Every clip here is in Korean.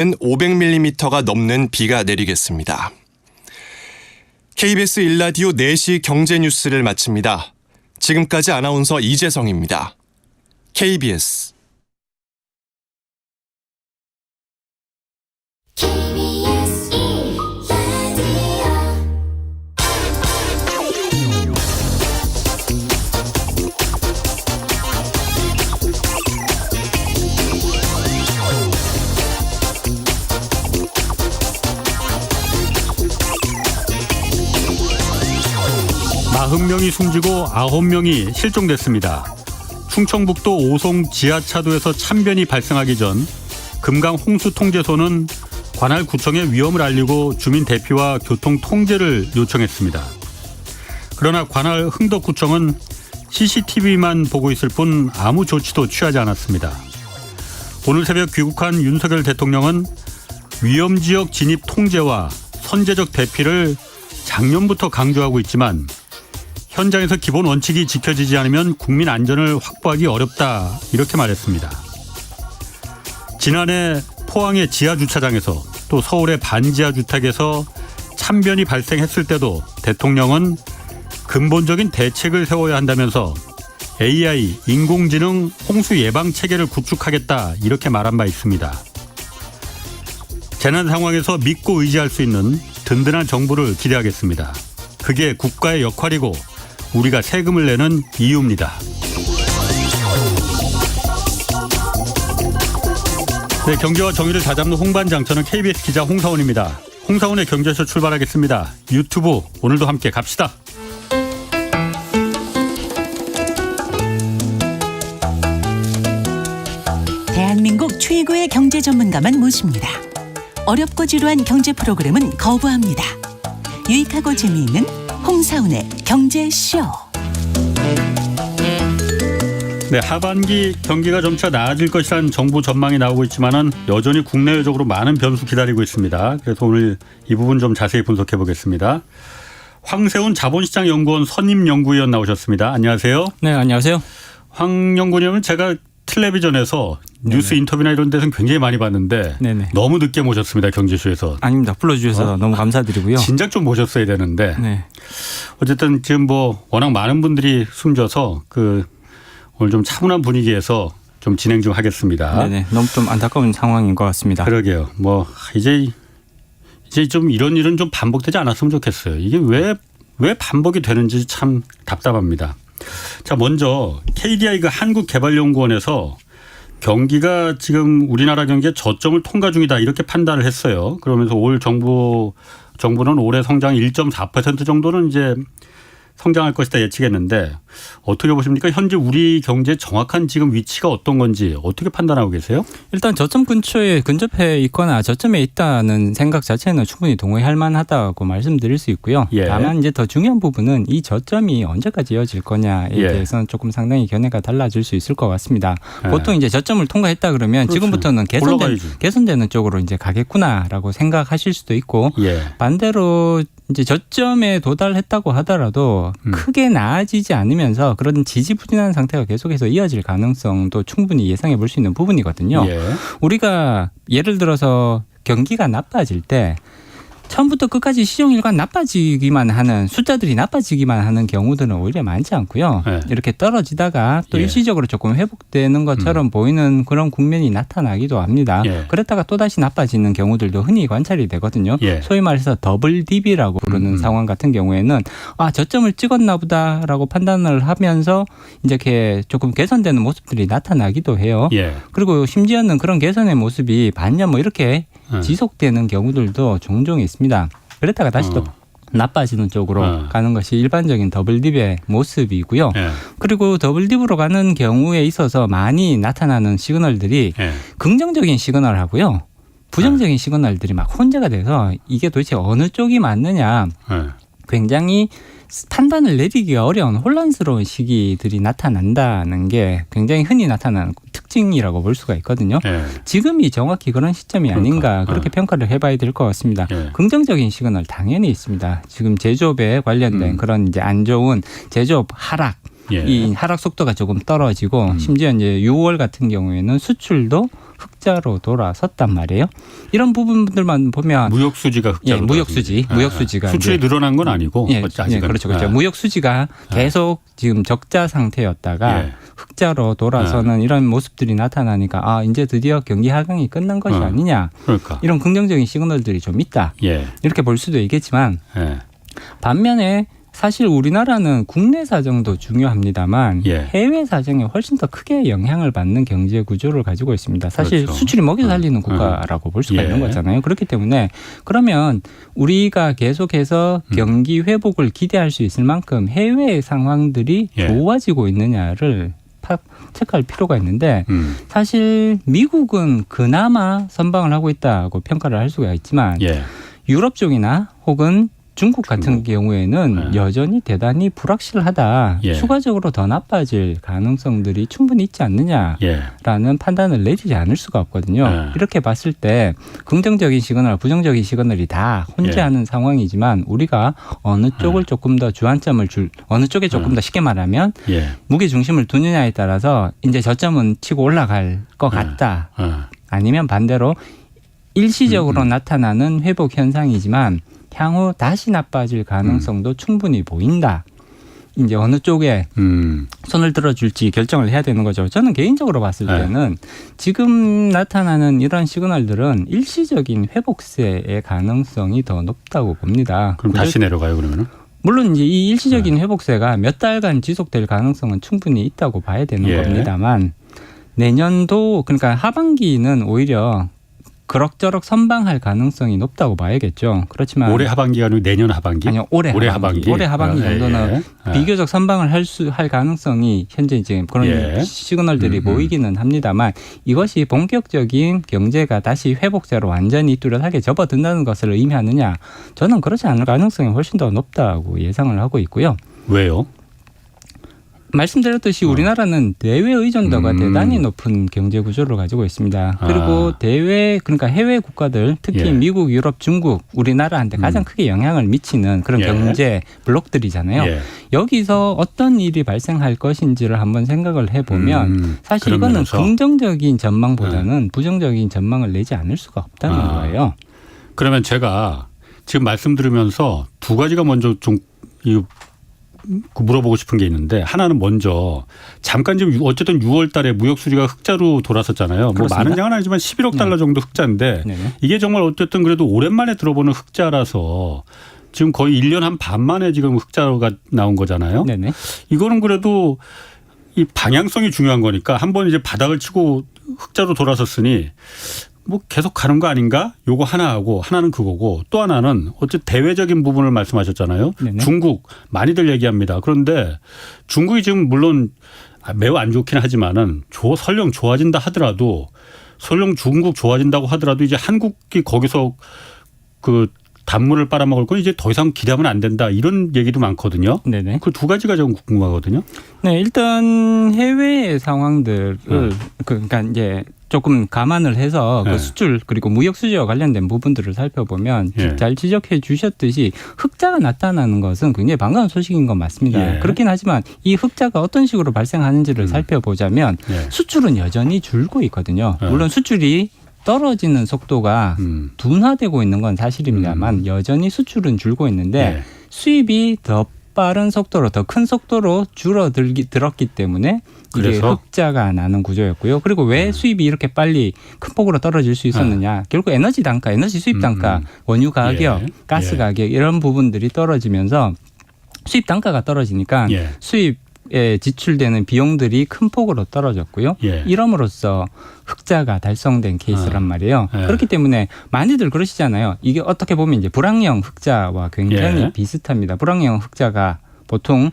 500mm가 넘는 비가 내리겠습니다. KBS 1라디오 4시 경제뉴스를 마칩니다. 지금까지 아나운서 이재성입니다. KBS 마흔 명이 숨지고 9명이 실종됐습니다. 충청북도 오송 지하차도에서 참변이 발생하기 전 금강 홍수통제소는 관할 구청에 위험을 알리고 주민 대피와 교통 통제를 요청했습니다. 그러나 관할 흥덕구청은 CCTV만 보고 있을 뿐 아무 조치도 취하지 않았습니다. 오늘 새벽 귀국한 윤석열 대통령은 위험지역 진입 통제와 선제적 대피를 작년부터 강조하고 있지만 현장에서 기본 원칙이 지켜지지 않으면 국민 안전을 확보하기 어렵다 이렇게 말했습니다. 지난해 포항의 지하주차장에서 또 서울의 반지하 주택에서 참변이 발생했을 때도 대통령은 근본적인 대책을 세워야 한다면서 AI, 인공지능 홍수 예방 체계를 구축하겠다 이렇게 말한 바 있습니다. 재난 상황에서 믿고 의지할 수 있는 든든한 정부를 기대하겠습니다. 그게 국가의 역할이고 우리가 세금을 내는 이유입니다. 네, 경제와 정의를 다잡는 홍반장, 저는 KBS 기자 홍사원입니다. 홍사원의 경제쇼 출발하겠습니다. 유튜브 오늘도 함께 갑시다. 대한민국 최고의 경제 전문가만 모십니다. 어렵고 지루한 경제 프로그램은 거부합니다. 유익하고 재미있는 홍사운의 경제쇼. 네, 하반기 경기가 점차 나아질 것이라는 정부 전망이 나오고 있지만은 여전히 국내외적으로 많은 변수 기다리고 있습니다. 그래서 오늘 이 부분 좀 자세히 분석해 보겠습니다. 황세훈 자본시장연구원 선임연구위원 나오셨습니다. 안녕하세요. 네, 안녕하세요. 황 연구위원은 제가 텔레비전에서 뉴스 인터뷰나 이런 데서는 굉장히 많이 봤는데 너무 늦게 모셨습니다. 경제쇼에서. 아닙니다. 불러주셔서 너무 감사드리고요. 진작 좀 모셨어야 되는데. 네. 어쨌든 지금 뭐 워낙 많은 분들이 숨져서 오늘 좀 차분한 분위기에서 좀 진행 좀 하겠습니다. 네네. 너무 좀 안타까운 상황인 것 같습니다. 그러게요. 뭐 이제 좀 이런 일은 좀 반복되지 않았으면 좋겠어요. 이게 왜 반복이 되는지 참 답답합니다. 자, 먼저 KDI 한국개발연구원에서 경기가 지금 우리나라 경기의 저점을 통과 중이다 이렇게 판단을 했어요. 그러면서 올 정부는 올해 성장 1.4% 정도는 이제 성장할 것이다 예측했는데 어떻게 보십니까? 현재 우리 경제의 정확한 지금 위치가 어떤 건지 어떻게 판단하고 계세요? 일단 저점 근접해 있거나 저점에 있다는 생각 자체는 충분히 동의할 만하다고 말씀드릴 수 있고요. 예. 다만 이제 더 중요한 부분은 이 저점이 언제까지 이어질 거냐에 대해서는 조금 상당히 견해가 달라질 수 있을 것 같습니다. 보통 이제 저점을 통과했다 그러면 그렇죠. 지금부터는 개선되는 쪽으로 이제 가겠구나라고 생각하실 수도 있고 반대로 이제 저점에 도달했다고 하더라도 크게 나아지지 않으면서 그런 지지부진한 상태가 계속해서 이어질 가능성도 충분히 예상해 볼 수 있는 부분이거든요. 우리가 예를 들어서 경기가 나빠질 때 처음부터 끝까지 시종일관 나빠지기만 하는 숫자들이 나빠지기만 하는 경우들은 오히려 많지 않고요. 이렇게 떨어지다가 또 일시적으로 조금 회복되는 것처럼 보이는 그런 국면이 나타나기도 합니다. 그랬다가 또다시 나빠지는 경우들도 흔히 관찰이 되거든요. 소위 말해서 더블 딥이라고 부르는 상황 같은 경우에는 저점을 찍었나 보다라고 판단을 하면서 이제 이렇게 조금 개선되는 모습들이 나타나기도 해요. 그리고 심지어는 그런 개선의 모습이 반년 이렇게 지속되는 경우들도 종종 있습니다. 그랬다가 다시 또 나빠지는 쪽으로 가는 것이 일반적인 더블딥의 모습이고요. 그리고 더블딥으로 가는 경우에 있어서 많이 나타나는 시그널들이 긍정적인 시그널하고요. 부정적인 시그널들이 막 혼재가 돼서 이게 도대체 어느 쪽이 맞느냐 굉장히 판단을 내리기가 어려운 혼란스러운 시기들이 나타난다는 게 굉장히 흔히 나타나는 특징이라고 볼 수가 있거든요. 지금이 정확히 그런 시점이 아닌가 그렇게 평가를 해봐야 될 것 같습니다. 긍정적인 시그널 당연히 있습니다. 지금 제조업에 관련된 그런 이제 안 좋은 제조업 하락 이 하락 속도가 조금 떨어지고 심지어 이제 6월 같은 경우에는 수출도 흑자로 돌아섰단 말이에요. 이런 부분들만 보면 무역 수지가 흑자로 무역 수지가 수출이 이제 늘어난 건 아니고 아직은. 그렇죠. 무역 수지가 계속 지금 적자 상태였다가 흑자로 돌아서는 이런 모습들이 나타나니까 이제 드디어 경기 하강이 끝난 것이 아니냐. 그러니까. 이런 긍정적인 시그널들이 좀 있다. 이렇게 볼 수도 있겠지만 반면에 사실 우리나라는 국내 사정도 중요합니다만 해외 사정에 훨씬 더 크게 영향을 받는 경제 구조를 가지고 있습니다. 사실 그렇죠. 수출이 먹여 살리는 국가라고 볼 수가 있는 거잖아요. 그렇기 때문에 그러면 우리가 계속해서 경기 회복을 기대할 수 있을 만큼 해외의 상황들이 좋아지고 있느냐를 체크할 필요가 있는데 사실 미국은 그나마 선방을 하고 있다고 평가를 할 수가 있지만 유럽 쪽이나 혹은 중국 같은 경우에는 여전히 대단히 불확실하다. 추가적으로 더 나빠질 가능성들이 충분히 있지 않느냐라는 판단을 내리지 않을 수가 없거든요. 이렇게 봤을 때 긍정적인 시그널, 부정적인 시그널이 다 혼재하는 상황이지만 우리가 어느 쪽을 조금 더 주안점을 어느 쪽에 조금 더 쉽게 말하면 무게 중심을 두느냐에 따라서 이제 저점은 치고 올라갈 것 같다. 아니면 반대로 일시적으로 나타나는 회복 현상이지만 향후 다시 나빠질 가능성도 충분히 보인다. 이제 어느 쪽에 손을 들어줄지 결정을 해야 되는 거죠. 저는 개인적으로 봤을 때는 지금 나타나는 이런 시그널들은 일시적인 회복세의 가능성이 더 높다고 봅니다. 그럼 다시 내려가요, 그러면은? 물론 이제 이 일시적인 회복세가 몇 달간 지속될 가능성은 충분히 있다고 봐야 되는 겁니다만 내년도 그러니까 하반기는 오히려 그럭저럭 선방할 가능성이 높다고 봐야겠죠. 그렇지만 올해 하반기가 아니고 내년 하반기? 아니요, 올해 하반기. 올해 하반기 정도는 비교적 선방을 할 가능성이 현재 지금 그런 시그널들이 보이기는 합니다만 이것이 본격적인 경제가 다시 회복세로 완전히 뚜렷하게 접어든다는 것을 의미하느냐? 저는 그렇지 않을 가능성이 훨씬 더 높다고 예상을 하고 있고요. 왜요? 말씀드렸듯이 우리나라는 대외 의존도가 대단히 높은 경제 구조를 가지고 있습니다. 그리고 그러니까 해외 국가들 특히 미국, 유럽, 중국, 우리나라한테 가장 크게 영향을 미치는 그런 경제 블록들이잖아요. 여기서 어떤 일이 발생할 것인지를 한번 생각을 해보면 사실 이거는 면에서. 긍정적인 전망보다는 부정적인 전망을 내지 않을 수가 없다는 거예요. 그러면 제가 지금 말씀 들으면서 두 가지가 먼저 좀 물어보고 싶은 게 있는데 하나는 먼저 잠깐 지금 어쨌든 6월 달에 무역 수지가 흑자로 돌아섰잖아요. 뭐 많은 양은 아니지만 11억 달러 정도 흑자인데 이게 정말 어쨌든 그래도 오랜만에 들어보는 흑자라서 지금 거의 1년 한 반 만에 지금 흑자가 나온 거잖아요. 이거는 그래도 이 방향성이 중요한 거니까 한번 이제 바닥을 치고 흑자로 돌아섰으니 뭐 계속 가는 거 아닌가? 요거 하나하고 하나는 그거고 또 하나는 어쨌든 대외적인 부분을 말씀하셨잖아요. 중국 많이들 얘기합니다. 그런데 중국이 지금 물론 매우 안 좋긴 하지만은 설령 좋아진다 하더라도 설령 중국 좋아진다고 하더라도 이제 한국이 거기서 그 단물을 빨아먹을 건 이제 더 이상 기대하면 안 된다 이런 얘기도 많거든요. 그 두 가지가 좀 궁금하거든요. 일단 해외의 상황들을 그러니까 이제 조금 감안을 해서 그 수출 그리고 무역 수지와 관련된 부분들을 살펴보면 잘 지적해 주셨듯이 흑자가 나타나는 것은 굉장히 반가운 소식인 건 맞습니다. 그렇긴 하지만 이 흑자가 어떤 식으로 발생하는지를 살펴보자면 수출은 여전히 줄고 있거든요. 물론 수출이 떨어지는 속도가 둔화되고 있는 건 사실입니다만 여전히 수출은 줄고 있는데 수입이 더 빠른 속도로 더 큰 속도로 줄어들었기 때문에 이게 흑자가 나는 구조였고요. 그리고 왜 수입이 이렇게 빨리 큰 폭으로 떨어질 수 있었느냐. 결국 에너지 단가, 에너지 수입 단가, 원유 가격, 가스 가격 이런 부분들이 떨어지면서 수입 단가가 떨어지니까 수입에 지출되는 비용들이 큰 폭으로 떨어졌고요. 이럼으로써 흑자가 달성된 케이스란 말이에요. 그렇기 때문에 많이들 그러시잖아요. 이게 어떻게 보면 이제 불황형 흑자와 굉장히 비슷합니다. 불황형 흑자가 보통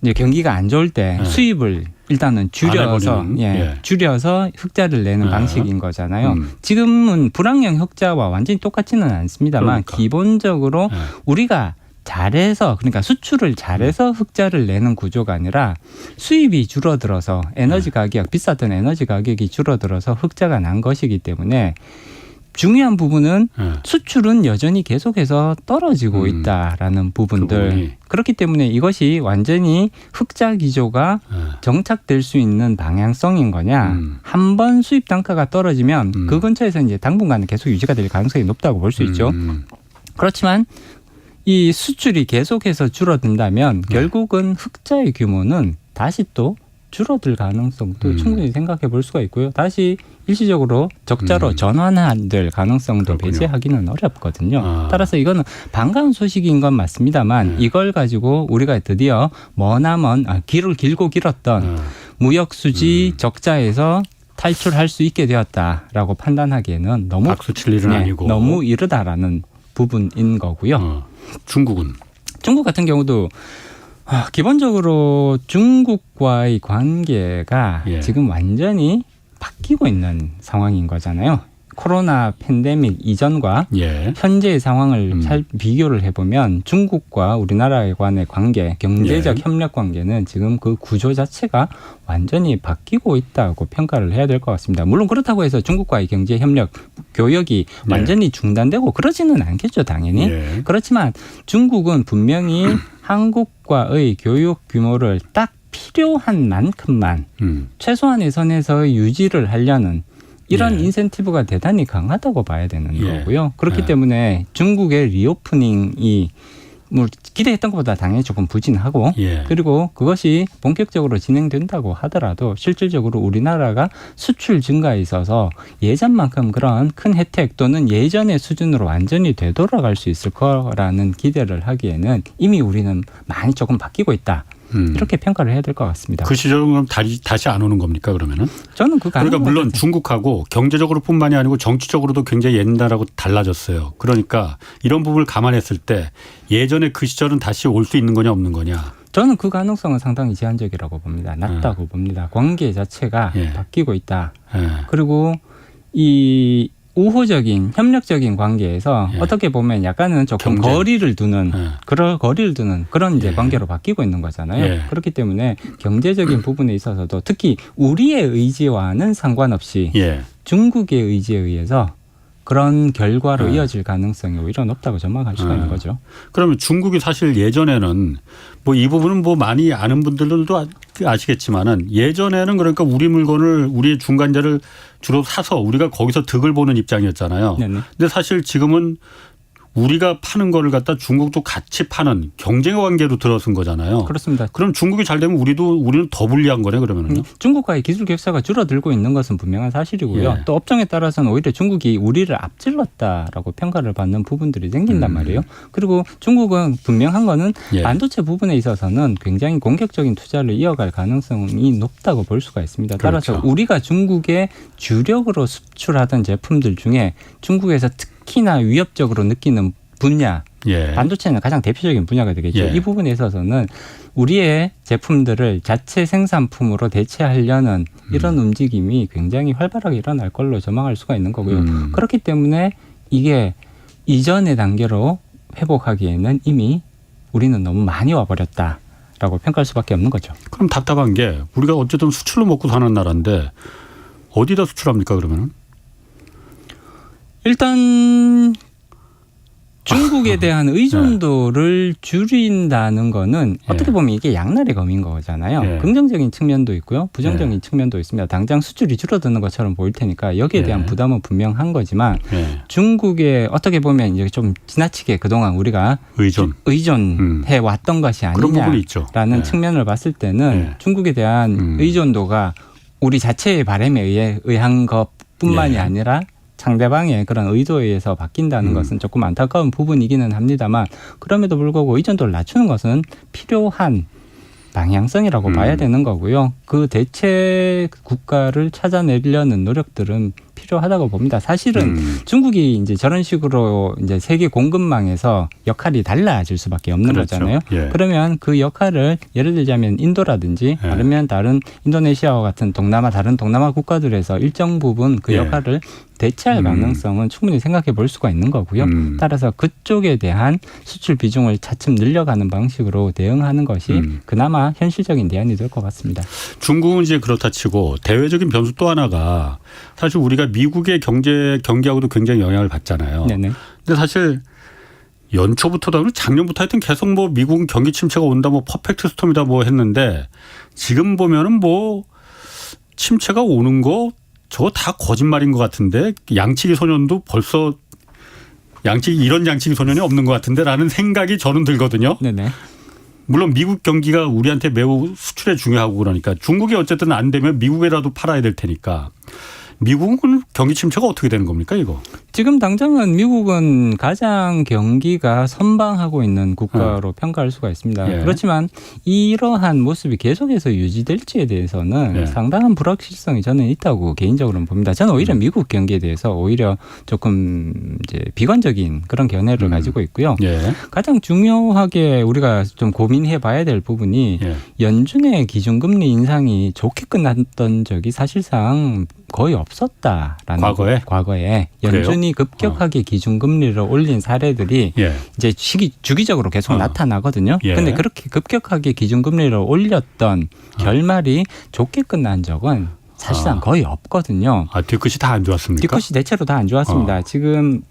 이제 경기가 안 좋을 때 수입을 일단은 줄여서 흑자를 내는 방식인 거잖아요. 지금은 불황형 흑자와 완전히 똑같지는 않습니다만 기본적으로 우리가 잘해서 그러니까 수출을 잘해서 흑자를 내는 구조가 아니라 수입이 줄어들어서 에너지 가격 비쌌던 에너지 가격이 줄어들어서 흑자가 난 것이기 때문에 중요한 부분은 예. 수출은 여전히 계속해서 떨어지고 있다라는 부분들. 부분이. 그렇기 때문에 이것이 완전히 흑자 기조가 예. 정착될 수 있는 방향성인 거냐. 한 번 수입 단가가 떨어지면 그 근처에서 이제 당분간은 계속 유지가 될 가능성이 높다고 볼 수 있죠. 그렇지만 이 수출이 계속해서 줄어든다면 결국은 흑자의 규모는 다시 또 줄어들 가능성도 충분히 생각해 볼 수가 있고요. 다시 일시적으로 적자로 전환될 가능성도 그렇군요. 배제하기는 어렵거든요. 아. 따라서 이거는 반가운 소식인 건 맞습니다만 이걸 가지고 우리가 드디어 머나먼 길을 길고 길었던 무역 수지 적자에서 탈출할 수 있게 되었다라고 판단하기에는 너무 박수 칠 일은 아니고. 너무 이르다라는 부분인 거고요. 중국은 중국 같은 경우도 기본적으로 중국과의 관계가 예. 지금 완전히 바뀌고 있는 상황인 거잖아요. 코로나 팬데믹 이전과 예. 현재의 상황을 잘 비교를 해보면 중국과 우리나라 간의 관계, 경제적 예. 협력 관계는 지금 그 구조 자체가 완전히 바뀌고 있다고 평가를 해야 될 것 같습니다. 물론 그렇다고 해서 중국과의 경제 협력, 교역이 완전히 중단되고 그러지는 않겠죠, 당연히. 예. 그렇지만 중국은 분명히 한국과의 교육 규모를 딱 필요한 만큼만 최소한의 선에서 유지를 하려는 이런 예. 인센티브가 대단히 강하다고 봐야 되는 예. 거고요. 그렇기 예. 때문에 중국의 리오프닝이 뭐 기대했던 것보다 당연히 조금 부진하고 예. 그리고 그것이 본격적으로 진행된다고 하더라도 실질적으로 우리나라가 수출 증가에 있어서 예전만큼 그런 큰 혜택 또는 예전의 수준으로 완전히 되돌아갈 수 있을 거라는 기대를 하기에는 이미 우리는 많이 조금 바뀌고 있다. 이렇게 평가를 해야 될 것 같습니다. 그 시절은 그럼 다시 안 오는 겁니까 그러면은? 저는 그 그러니까 물론 중국하고 경제적으로뿐만이 아니고 정치적으로도 굉장히 옛날하고 달라졌어요. 그러니까 이런 부분을 감안했을 때 예전에 그 시절은 다시 올 수 있는 거냐 없는 거냐? 저는 그 가능성은 상당히 제한적이라고 봅니다. 낮다고 봅니다. 관계 자체가 예. 바뀌고 있다. 예. 그리고 이 우호적인 협력적인 관계에서 예. 어떻게 보면 약간은 조금 경쟁. 거리를 두는 예. 거리를 두는 그런 이제 예. 관계로 바뀌고 있는 거잖아요. 예. 그렇기 때문에 경제적인 부분에 있어서도 특히 우리의 의지와는 상관없이 예. 중국의 의지에 의해서 그런 결과로 예. 이어질 가능성이 오히려 높다고 전망할 수가 있는 거죠. 그러면 중국이 사실 예전에는 뭐 이 부분은 뭐 많이 아는 분들도 아시겠지만은 예전에는 그러니까 우리 물건을 우리의 중간재를 주로 사서 우리가 거기서 득을 보는 입장이었잖아요. 네네. 근데 사실 지금은 우리가 파는 거를 갖다 중국도 같이 파는 경쟁 관계로 들어선 거잖아요. 그렇습니다. 그럼 중국이 잘 되면 우리는 더 불리한 거네 그러면은요. 중국과의 기술 격차가 줄어들고 있는 것은 분명한 사실이고요. 예. 또 업종에 따라서는 오히려 중국이 우리를 앞질렀다라고 평가를 받는 부분들이 생긴단 말이에요. 그리고 중국은 분명한 거는 예. 반도체 부분에 있어서는 굉장히 공격적인 투자를 이어갈 가능성이 높다고 볼 수가 있습니다. 따라서 그렇죠. 우리가 중국에 주력으로 수출하던 제품들 중에 중국에서 특히나 위협적으로 느끼는 분야, 예. 반도체는 가장 대표적인 분야가 되겠죠. 예. 이 부분에 있어서는 우리의 제품들을 자체 생산품으로 대체하려는 이런 움직임이 굉장히 활발하게 일어날 걸로 전망할 수가 있는 거고요. 그렇기 때문에 이게 이전의 단계로 회복하기에는 이미 우리는 너무 많이 와버렸다라고 평가할 수밖에 없는 거죠. 그럼 답답한 게 우리가 어쨌든 수출로 먹고 사는 나라인데 어디다 수출합니까 그러면은? 일단 중국에 대한 의존도를 줄인다는 거는 어떻게 보면 이게 양날의 검인 거잖아요. 예. 긍정적인 측면도 있고요. 부정적인 측면도 있습니다. 당장 수출이 줄어드는 것처럼 보일 테니까 여기에 대한 예. 부담은 분명한 거지만 예. 중국에 어떻게 보면 이제 좀 지나치게 그동안 우리가 의존해 왔던 것이 그런 부분이 있죠. 아니냐라는 예. 측면을 봤을 때는 예. 중국에 대한 의존도가 우리 자체의 바람에 의한 것뿐만이 예. 아니라 상대방의 그런 의도에 의해서 바뀐다는 것은 조금 안타까운 부분이기는 합니다만 그럼에도 불구하고 의존도를 낮추는 것은 필요한 방향성이라고 봐야 되는 거고요. 그 대체 국가를 찾아내려는 노력들은 필요하다고 봅니다. 사실은 중국이 이제 저런 식으로 이제 세계 공급망에서 역할이 달라질 수밖에 없는 그렇죠. 거잖아요. 예. 그러면 그 역할을 예를 들자면 인도라든지 예. 아니면 다른 인도네시아와 같은 다른 동남아 국가들에서 일정 부분 그 예. 역할을 대체할 가능성은 충분히 생각해 볼 수가 있는 거고요. 따라서 그쪽에 대한 수출 비중을 차츰 늘려가는 방식으로 대응하는 것이 그나마 현실적인 대안이 될 것 같습니다. 중국은 이제 그렇다 치고 대외적인 변수 또 하나가 사실 우리가 미국의 경기하고도 굉장히 영향을 받잖아요. 네네. 근데 사실 연초부터도 작년부터 하여튼 계속 뭐 미국은 경기 침체가 온다 뭐 퍼펙트 스톰이다 뭐 했는데 지금 보면은 뭐 침체가 오는 거 저거 다 거짓말인 것 같은데 양치기 소년도 벌써 이런 양치기 소년이 없는 것 같은데라는 생각이 저는 들거든요. 네네. 물론 미국 경기가 우리한테 매우 수출에 중요하고 그러니까 중국이 어쨌든 안 되면 미국에라도 팔아야 될 테니까 미국은 경기 침체가 어떻게 되는 겁니까 이거? 지금 당장은 미국은 가장 경기가 선방하고 있는 국가로 평가할 수가 있습니다. 예. 그렇지만 이러한 모습이 계속해서 유지될지에 대해서는 예. 상당한 불확실성이 저는 있다고 개인적으로는 봅니다. 저는 오히려 미국 경기에 대해서 오히려 조금 이제 비관적인 그런 견해를 가지고 있고요. 예. 가장 중요하게 우리가 좀 고민해 봐야 될 부분이 예. 연준의 기준금리 인상이 좋게 끝났던 적이 사실상 거의 없었다라는 과거에 연준이 급격하게 기준금리를 올린 사례들이 예. 이제 주기적으로 계속 나타나거든요. 예. 근데 그렇게 급격하게 기준금리를 올렸던 결말이 좋게 끝난 적은 사실상 거의 없거든요. 뒤끝이 다 안 좋았습니까? 뒤끝이 대체로 다 안 좋았습니다. 지금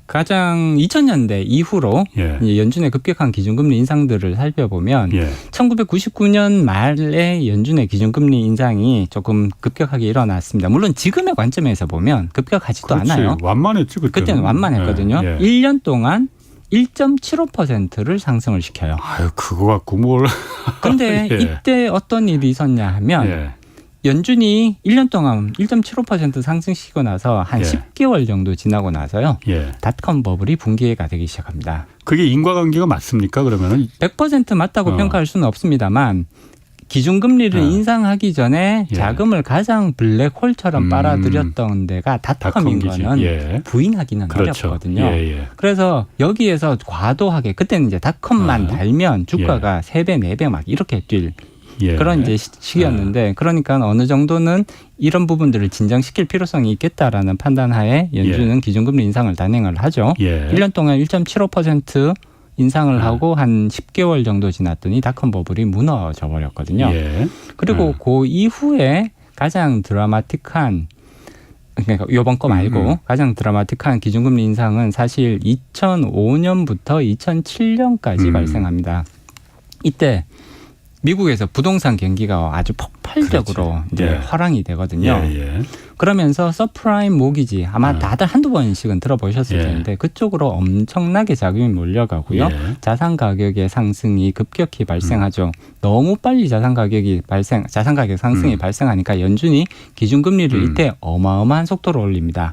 가장 2000년대 이후로 예. 이제 연준의 급격한 기준금리 인상들을 살펴보면 예. 1999년 말에 연준의 기준금리 인상이 조금 급격하게 일어났습니다. 물론 지금의 관점에서 보면 급격하지도 그렇지. 않아요. 완만했지 그때는 완만했거든요. 예. 1년 동안 1.75%를 상승을 시켜요. 아유 그거 갖고 뭘. 근데 예. 이때 어떤 일이 있었냐 하면 예. 연준이 1년 동안 1.75% 상승시키고 나서 한 예. 10개월 정도 지나고 나서요. 예. 닷컴 버블이 붕괴가 되기 시작합니다. 그게 인과관계가 맞습니까? 그러면은 100% 맞다고 평가할 수는 없습니다만 기준금리를 인상하기 전에 예. 자금을 가장 블랙홀처럼 빨아들였던 데가 닷컴인 닷컴기지. 거는 예. 부인하기는 그렇죠. 어렵거든요. 예, 예. 그래서 여기에서 과도하게 그때는 이제 닷컴만 달면 주가가 3배, 4배 막 이렇게 뛸 예. 그런 이제 시기였는데 그러니까 어느 정도는 이런 부분들을 진정시킬 필요성이 있겠다라는 판단하에 연준은 기준금리 인상을 단행을 하죠. 예. 1년 동안 1.75% 인상을 하고 한 10개월 정도 지났더니 닷컴 버블이 무너져 버렸거든요. 예. 그리고 그 이후에 가장 드라마틱한 그러니까 이번 거 말고 가장 드라마틱한 기준금리 인상은 사실 2005년부터 2007년까지 발생합니다. 이때 미국에서 부동산 경기가 아주 폭발적으로 그렇지. 이제 예. 화랑이 되거든요. 예. 그러면서 서프라임 모기지 아마 다들 한두 번씩은 들어보셨을 예. 텐데 그쪽으로 엄청나게 자금이 몰려가고요. 예. 자산 가격의 상승이 급격히 발생하죠. 너무 빨리 자산 가격 상승이 발생하니까 연준이 기준금리를 이때 어마어마한 속도로 올립니다.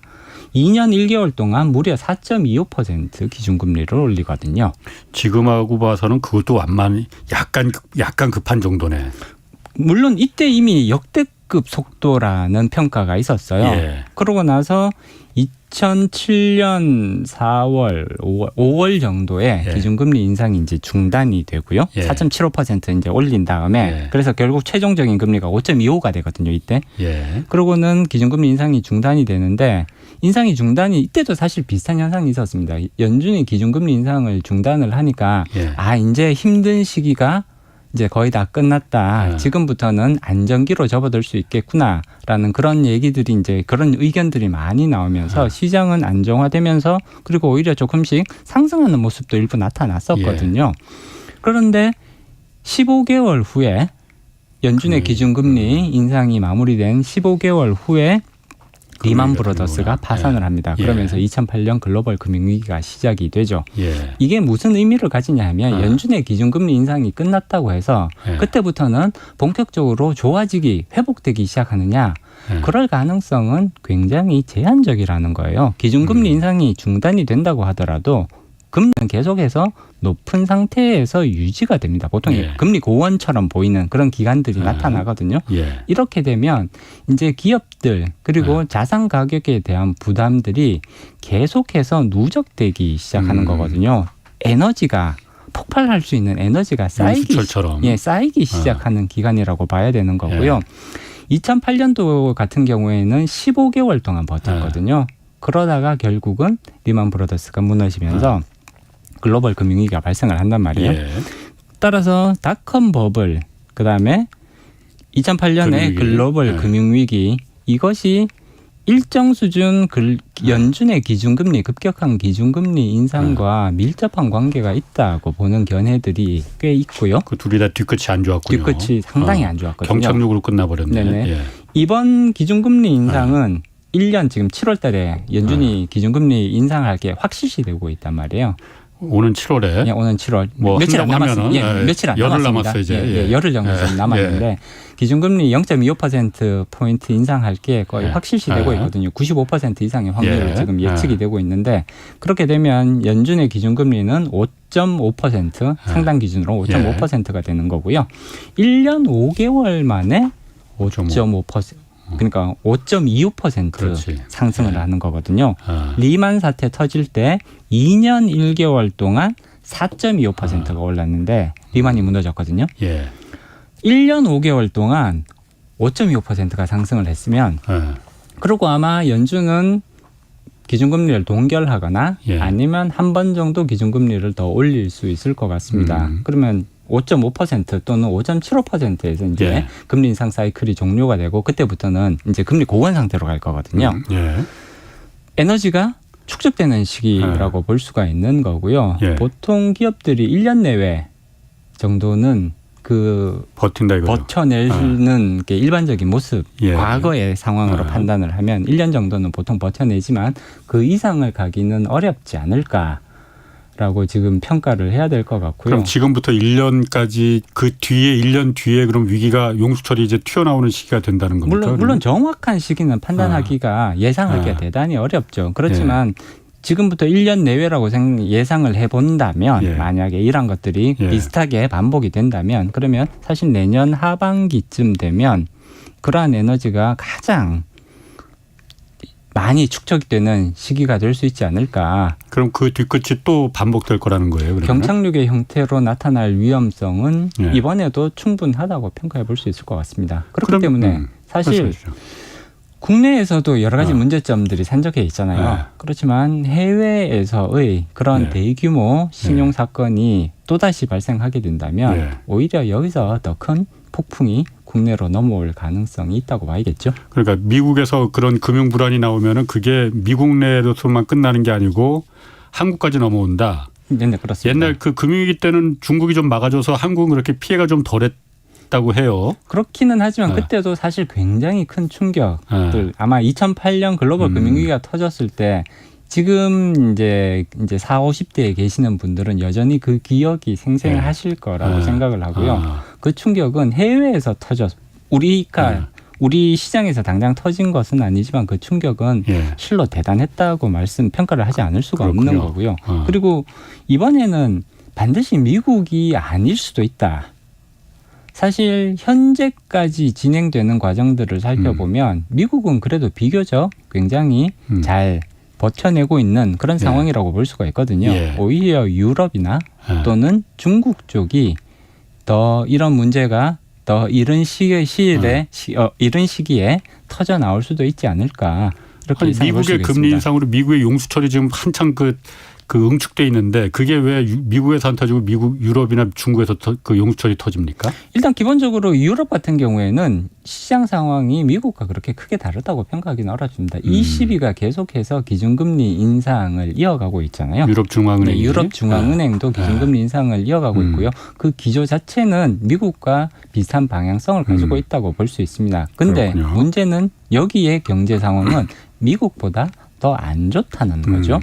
2년 1개월 동안 무려 4.25% 기준금리를 올리거든요. 지금하고 봐서는 그것도 완만 약간 급한 정도네. 물론 이때 이미 역대급 속도라는 평가가 있었어요. 예. 그러고 나서 2007년 4월, 5월 정도에 예. 기준금리 인상이 이제 중단이 되고요. 예. 4.75% 이제 올린 다음에 예. 그래서 결국 최종적인 금리가 5.25가 되거든요. 이때. 예. 그러고는 기준금리 인상이 중단이 되는데 인상이 중단이 이때도 사실 비슷한 현상이 있었습니다. 연준이 기준금리 인상을 중단을 하니까 예. 이제 힘든 시기가 이제 거의 다 끝났다. 예. 지금부터는 안정기로 접어들 수 있겠구나라는 그런 얘기들이 이제 그런 의견들이 많이 나오면서 시장은 안정화되면서 그리고 오히려 조금씩 상승하는 모습도 일부 나타났었거든요. 그런데 15개월 후에 연준의 기준금리 인상이 마무리된 15개월 후에 리만 브로더스가 파산을 합니다. 그러면서 2008년 글로벌 금융위기가 시작이 되죠. 예. 이게 무슨 의미를 가지냐 하면 연준의 기준금리 인상이 끝났다고 해서 그때부터는 본격적으로 좋아지기, 회복되기 시작하느냐. 그럴 가능성은 굉장히 제한적이라는 거예요. 기준금리 인상이 중단이 된다고 하더라도 금리는 계속해서 높은 상태에서 유지가 됩니다. 보통 금리 고원처럼 보이는 그런 기간들이 나타나거든요. 이렇게 되면 이제 기업들 그리고 자산 가격에 대한 부담들이 계속해서 누적되기 시작하는 거거든요. 에너지가 폭발할 수 있는 에너지가 쌓이기 수철처럼. 쌓이기 시작하는 기간이라고 봐야 되는 거고요. 2008년도 같은 경우에는 15개월 동안 버텼거든요. 그러다가 결국은 리만 브라더스가 무너지면서 글로벌 금융위기가 발생을 한단 말이에요. 예. 따라서 닷컴 버블, 그다음에 2008년에 금융위기. 글로벌 금융위기, 이것이 일정 수준 연준의 기준금리, 급격한 기준금리 인상과 밀접한 관계가 있다고 보는 견해들이 꽤 있고요. 그 둘이 다 뒤끝이 안 좋았군요. 뒤끝이 상당히 안 좋았거든요. 경착륙으로 끝나버렸네. 네네. 예. 이번 기준금리 인상은 1년 지금 7월 달에 연준이 기준금리 인상할 게 확실시되고 있단 말이에요. 오는 7월에 예, 오는 7월. 뭐 며칠 안 남았어요. 하면은, 예, 며칠 안 열흘 남았습니다. 남았어요, 이제. 예, 열흘 정도 예. 남았는데 기준금리 0.25%포인트 인상할 게 거의 예. 확실시되고 예. 있거든요. 95% 이상의 확률로 예. 지금 예측이 되고 있는데 그렇게 되면 연준의 기준금리는 5.5% 상당 기준으로 5.5%가 되는 거고요. 1년 5개월 만에 5.5%. 그러니까 5.25% 그렇지. 상승을 예. 하는 거거든요. 아. 리만 사태 터질 때 2년 1개월 동안 4.25%가 올랐는데 리만이 무너졌거든요. 예. 1년 5개월 동안 5.25%가 상승을 했으면 예. 그리고 아마 연준은 기준금리를 동결하거나 예. 아니면 한 번 정도 기준금리를 더 올릴 수 있을 것 같습니다. 그러면 5.5% 또는 5.75%에서 이제 예. 금리 인상 사이클이 종료가 되고 그때부터는 이제 금리 고건 상태로 갈 거거든요. 예. 에너지가 축적되는 시기라고 볼 수가 있는 거고요. 예. 보통 기업들이 1년 내외 정도는 그 버틴다 이거죠. 버텨내는 게 일반적인 모습, 예. 과거의 상황으로 판단을 하면 1년 정도는 보통 버텨내지만 그 이상을 가기는 어렵지 않을까라고 지금 평가를 해야 될 것 같고요. 그럼 지금부터 1년까지 그 뒤에 1년 뒤에 그럼 위기가 용수철이 이제 튀어나오는 시기가 된다는 겁니까? 물론 정확한 시기는 판단하기가 예상하기가 대단히 어렵죠. 그렇지만 지금부터 1년 내외라고 예상을 해본다면 예. 만약에 이런 것들이 예. 비슷하게 반복이 된다면 그러면 사실 내년 하반기쯤 되면 그러한 에너지가 가장 많이 축적되는 시기가 될 수 있지 않을까. 그럼 그 뒤끝이 또 반복될 거라는 거예요. 그러면? 경착륙의 형태로 나타날 위험성은 예. 이번에도 충분하다고 평가해 볼 수 있을 것 같습니다. 그렇기 그럼, 때문에 사실 말씀하시죠. 국내에서도 여러 가지 문제점들이 산적해 있잖아요. 네. 그렇지만 해외에서의 그런 네. 대규모 신용 사건이 또다시 발생하게 된다면 네. 오히려 여기서 더 큰 폭풍이 국내로 넘어올 가능성이 있다고 봐야겠죠. 그러니까 미국에서 그런 금융 불안이 나오면은 그게 미국 내로서만 끝나는 게 아니고 한국까지 넘어온다. 네, 그렇습니다. 옛날 그 금융위기 때는 중국이 좀 막아줘서 한국은 그렇게 피해가 좀 덜했다고 해요. 그렇기는 하지만 네. 그때도 사실 굉장히 큰 충격들 아마 2008년 글로벌 금융위기가 터졌을 때 지금 이제 4, 50대에 계시는 분들은 여전히 그 기억이 생생하실 거라고 생각을 하고요. 그 충격은 해외에서 우리 시장에서 당장 터진 것은 아니지만 그 충격은 실로 대단했다고 평가를 하지 않을 수가 그렇군요. 없는 거고요. 그리고 이번에는 반드시 미국이 아닐 수도 있다. 사실 현재까지 진행되는 과정들을 살펴보면 미국은 그래도 비교적 굉장히 잘 버텨내고 있는 그런 상황이라고 볼 수가 있거든요. 오히려 유럽이나 또는 중국 쪽이 더 이런 문제가 더 이른 이른 시기에 터져 나올 수도 있지 않을까 이렇게 예상해 볼 수 미국의 있겠습니다. 금리 인상으로 미국의 용수철이 지금 한창 그 응축돼 있는데 그게 왜 미국에서 안 터지고 유럽이나 중국에서 그 용수철이 터집니까? 일단 기본적으로 유럽 같은 경우에는 시장 상황이 미국과 그렇게 크게 다르다고 평가하기는 어렵습니다. ECB가 계속해서 기준금리 인상을 이어가고 있잖아요. 유럽 중앙은행. 네, 유럽 중앙은행도 기준금리 인상을 이어가고 있고요. 그 기조 자체는 미국과 비슷한 방향성을 가지고 있다고 볼 수 있습니다. 근데 그렇군요. 문제는 여기에 경제 상황은 미국보다 더 안 좋다는 거죠.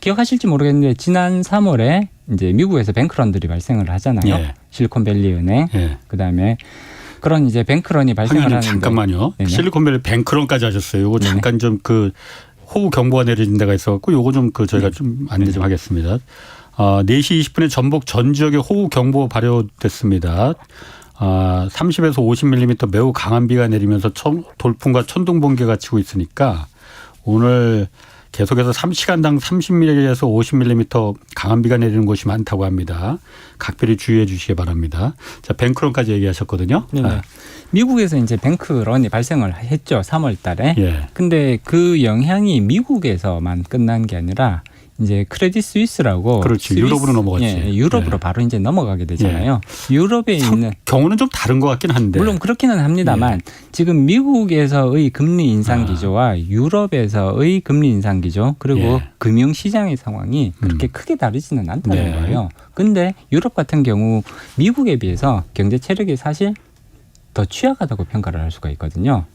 기억하실지 모르겠는데 지난 3월에 이제 미국에서 뱅크런들이 발생을 하잖아요. 실리콘밸리 은행, 그다음에 그런 이제 뱅크런이 발생을 하는데 잠깐만요. 네네. 실리콘밸리 뱅크런까지 하셨어요. 요거 잠깐 좀 그 호우 경보가 내려진 데가 있어갖고 요거 좀 저희가 좀 안내 좀 하겠습니다. 4시 20분에 전북 전 지역에 호우 경보 발효됐습니다. 30에서 50mm 매우 강한 비가 내리면서 돌풍과 천둥 번개가 치고 있으니까 오늘 계속해서 시간당 30mm에서 50mm 강한 비가 내리는 곳이 많다고 합니다. 각별히 주의해 주시기 바랍니다. 자, 뱅크런까지 얘기하셨거든요. 네. 미국에서 이제 뱅크런이 발생을 했죠. 3월 달에. 예. 근데 그 영향이 미국에서만 끝난 게 아니라 이제 크레딧 스위스라고 그렇지. 유럽으로 넘어갔지. 예, 유럽으로 예. 바로 이제 넘어가게 되잖아요. 유럽에 있는 경우는 좀 다른 것 같긴 한데. 물론 그렇기는 합니다만 지금 미국에서의 금리 인상 기조와 유럽에서의 금리 인상 기조 그리고 예. 금융 시장의 상황이 그렇게 크게 다르지는 않다는 네. 거예요. 근데 유럽 같은 경우 미국에 비해서 경제 체력이 사실 더 취약하다고 평가를 할 수가 있거든요.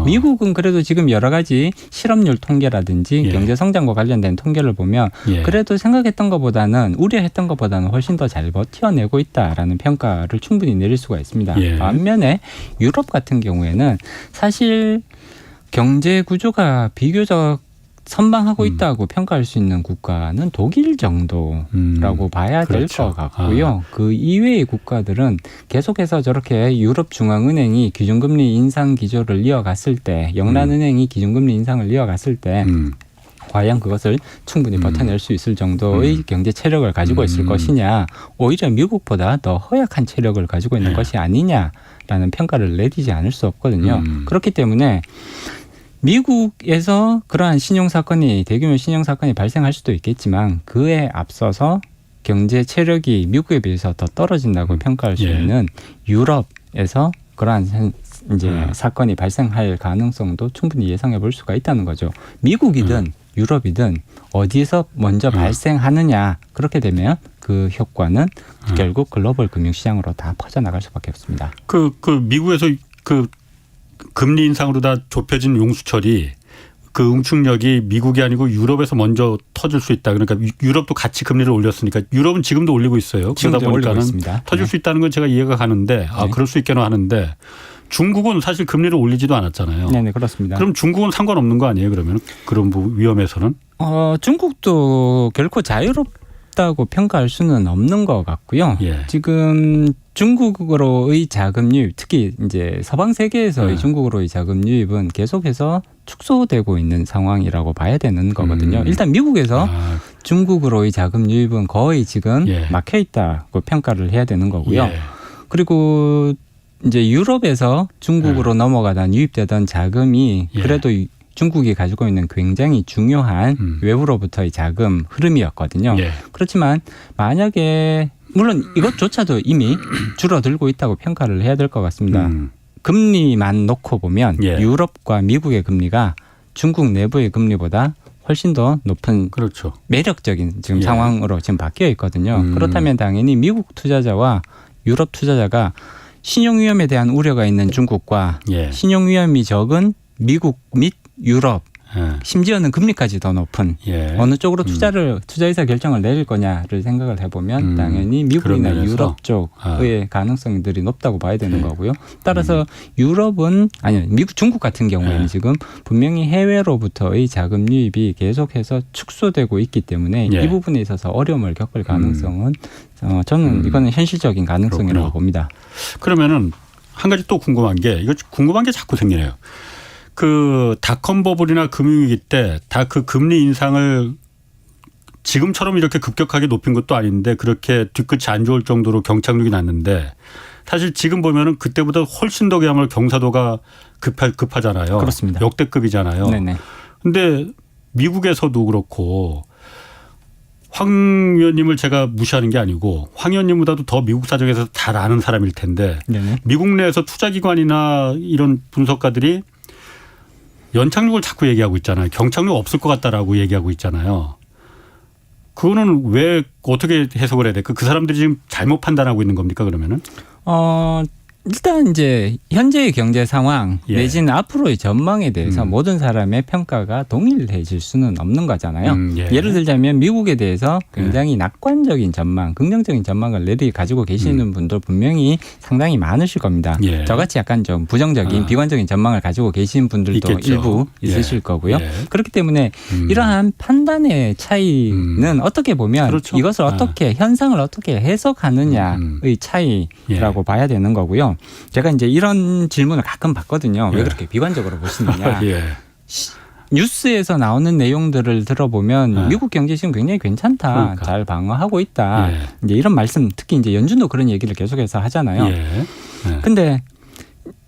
미국은 그래도 지금 여러 가지 실업률 통계라든지 예. 경제 성장과 관련된 통계를 보면 예. 그래도 생각했던 것보다는 우려했던 것보다는 훨씬 더 잘 버텨내고 있다라는 평가를 충분히 내릴 수가 있습니다. 예. 반면에 유럽 같은 경우에는 사실 경제 구조가 비교적 선방하고 있다고 평가할 수 있는 국가는 독일 정도라고 봐야 될 그렇죠. 것 같고요. 그 이외의 국가들은 계속해서 저렇게 유럽중앙은행이 기준금리 인상 기조를 이어갔을 때 영란은행이 기준금리 인상을 이어갔을 때 과연 그것을 충분히 버텨낼 수 있을 정도의 경제 체력을 가지고 있을 것이냐 오히려 미국보다 더 허약한 체력을 가지고 있는 것이 아니냐라는 평가를 내리지 않을 수 없거든요. 그렇기 때문에 미국에서 그러한 신용사건이 대규모 신용사건이 발생할 수도 있겠지만 그에 앞서서 경제 체력이 미국에 비해서 더 떨어진다고 평가할 수 있는 유럽에서 그러한 이제 사건이 발생할 가능성도 충분히 예상해 볼 수가 있다는 거죠. 미국이든 유럽이든 어디에서 먼저 발생하느냐 그렇게 되면 그 효과는 결국 글로벌 금융시장으로 다 퍼져나갈 수밖에 없습니다. 그 미국에서 그 금리 인상으로 다 좁혀진 용수철이 그 응축력이 미국이 아니고 유럽에서 먼저 터질 수 있다. 그러니까 유럽도 같이 금리를 올렸으니까 유럽은 지금도 올리고 있어요. 그러다 보니까는 터질 수 있다는 건 제가 이해가 가는데 그럴 수 있겠나 하는데 중국은 사실 금리를 올리지도 않았잖아요. 네, 그렇습니다. 그럼 중국은 상관없는 거 아니에요? 그러면 그런 위험에서는? 중국도 결코 자유롭다고 평가할 수는 없는 것 같고요. 예. 지금 중국으로의 자금 유입, 특히 이제 서방 세계에서의 중국으로의 자금 유입은 계속해서 축소되고 있는 상황이라고 봐야 되는 거거든요. 일단 미국에서 중국으로의 자금 유입은 거의 지금 막혀 있다고 평가를 해야 되는 거고요. 그리고 이제 유럽에서 중국으로 넘어가던 유입되던 자금이 그래도 중국이 가지고 있는 굉장히 중요한 외부로부터의 자금 흐름이었거든요. 그렇지만 만약에 물론 이것조차도 이미 줄어들고 있다고 평가를 해야 될 것 같습니다. 금리만 놓고 보면 유럽과 미국의 금리가 중국 내부의 금리보다 훨씬 더 높은 그렇죠. 매력적인 지금 상황으로 지금 바뀌어 있거든요. 그렇다면 당연히 미국 투자자와 유럽 투자자가 신용 위험에 대한 우려가 있는 중국과 신용 위험이 적은 미국 및 유럽 심지어는 금리까지 더 높은 어느 쪽으로 투자 의사 결정을 내릴 거냐를 생각을 해보면 당연히 미국이나 유럽 쪽의 가능성들이 높다고 봐야 되는 거고요. 따라서 유럽은 아니 미국 중국 같은 경우에는 지금 분명히 해외로부터의 자금 유입이 계속해서 축소되고 있기 때문에 이 부분에 있어서 어려움을 겪을 가능성은 저는 이거는 현실적인 가능성이라고 그렇구나. 봅니다. 그러면은 한 가지 또 궁금한 게 자꾸 생기네요. 그 닷컴 버블이나 금융위기 때 다 그 금리 인상을 지금처럼 이렇게 급격하게 높인 것도 아닌데 그렇게 뒤끝이 안 좋을 정도로 경착륙이 났는데 사실 지금 보면은 그때보다 훨씬 더 그야말로 경사도가 급하잖아요. 그렇습니다. 역대급이잖아요. 네네. 근데 미국에서도 그렇고 황 의원님을 제가 무시하는 게 아니고 황 의원님보다도 더 미국 사정에서 잘 아는 사람일 텐데 미국 내에서 투자기관이나 이런 분석가들이 연착륙을 자꾸 얘기하고 있잖아요. 경착륙 없을 것 같다라고 얘기하고 있잖아요. 그거는 왜 어떻게 해석을 해야 될까? 그 사람들이 지금 잘못 판단하고 있는 겁니까 그러면은? 일단 이제 현재의 경제 상황 내지는 앞으로의 전망에 대해서 모든 사람의 평가가 동일해질 수는 없는 거잖아요. 예를 들자면 미국에 대해서 굉장히 낙관적인 전망, 긍정적인 전망을 가지고 계시는 분들 분명히 상당히 많으실 겁니다. 저같이 약간 좀 부정적인 비관적인 전망을 가지고 계신 분들도 있겠죠. 일부 있으실 거고요. 그렇기 때문에 이러한 판단의 차이는 어떻게 보면 이것을 어떻게 현상을 어떻게 해석하느냐의 차이라고 봐야 되는 거고요. 제가 이제 이런 질문을 가끔 받거든요. 왜 그렇게 비관적으로 보시느냐. 뉴스에서 나오는 내용들을 들어보면 네. 미국 경제 지금 굉장히 괜찮다, 그러니까. 잘 방어하고 있다. 예. 이제 이런 말씀, 특히 이제 연준도 그런 얘기를 계속해서 하잖아요. 예. 예. 근데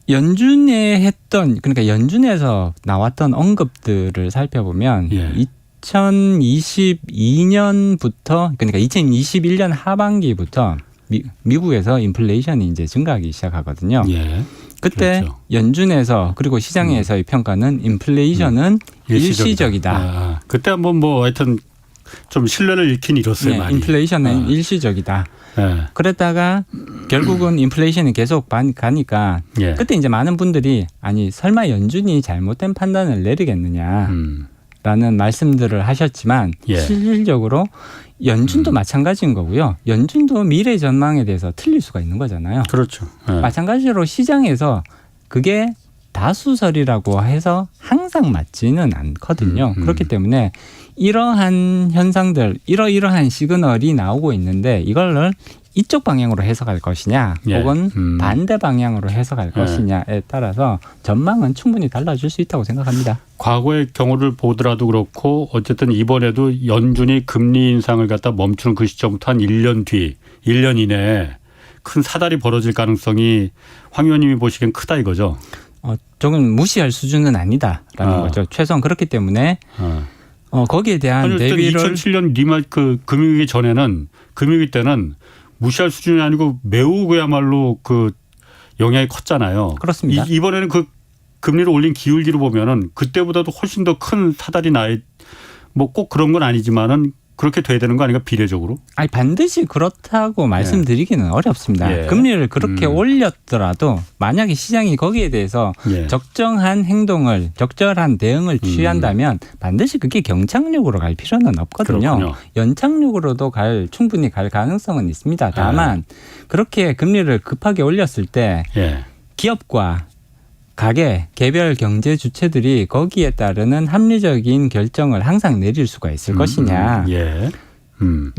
연준에 했던, 그러니까 연준에서 나왔던 언급들을 살펴보면 예. 2022년부터, 그러니까 2021년 하반기부터 미국에서 인플레이션이 이제 증가하기 시작하거든요. 예. 그때 그렇죠. 연준에서 그리고 시장에서의 평가는 인플레이션은 일시적이다. 아, 그때 한번 뭐 하여튼 좀 신뢰를 잃긴 잃었어요. 네, 많이. 인플레이션은 일시적이다. 예. 그랬다가 결국은 인플레이션이 계속 가니까 예. 그때 이제 많은 분들이 아니 설마 연준이 잘못된 판단을 내리겠느냐라는 말씀들을 하셨지만 예. 실질적으로 연준도 마찬가지인 거고요. 연준도 미래 전망에 대해서 틀릴 수가 있는 거잖아요. 그렇죠. 예. 마찬가지로 시장에서 그게 다수설이라고 해서 항상 맞지는 않거든요. 그렇기 때문에 이러한 현상들, 이러한 시그널이 나오고 있는데 이걸 이쪽 방향으로 해석할 것이냐 예. 혹은 반대 방향으로 해석할 예. 것이냐에 따라서 전망은 충분히 달라질 수 있다고 생각합니다. 과거의 경우를 보더라도 그렇고 어쨌든 이번에도 연준이 금리 인상을 갖다 멈추는 그 시점부터 한 1년 뒤, 1년 이내에 큰 사달이 벌어질 가능성이 황 의원님이 보시기엔 크다 이거죠. 조금 무시할 수준은 아니다라는 거죠. 최소한 그렇기 때문에 거기에 대한 대비를 2007년 리만 그 금융위기 전에는 금융위기 때는 무시할 수준이 아니고 매우 그야말로 그 영향이 컸잖아요. 그렇습니다. 이번에는 그 금리를 올린 기울기로 보면은 그때보다도 훨씬 더 큰 사달이 뭐 꼭 그런 건 아니지만은 그렇게 돼야 되는 거 아닌가 비례적으로? 아니 반드시 그렇다고 말씀드리기는 어렵습니다. 예. 금리를 그렇게 올렸더라도 만약에 시장이 거기에 대해서 예. 적정한 행동을 적절한 대응을 취한다면 반드시 그게 경착륙으로 갈 필요는 없거든요. 그렇군요. 연착륙으로도 충분히 갈 가능성은 있습니다. 다만 그렇게 금리를 급하게 올렸을 때 예. 기업과 가계, 개별 경제 주체들이 거기에 따르는 합리적인 결정을 항상 내릴 수가 있을 것이냐. 예.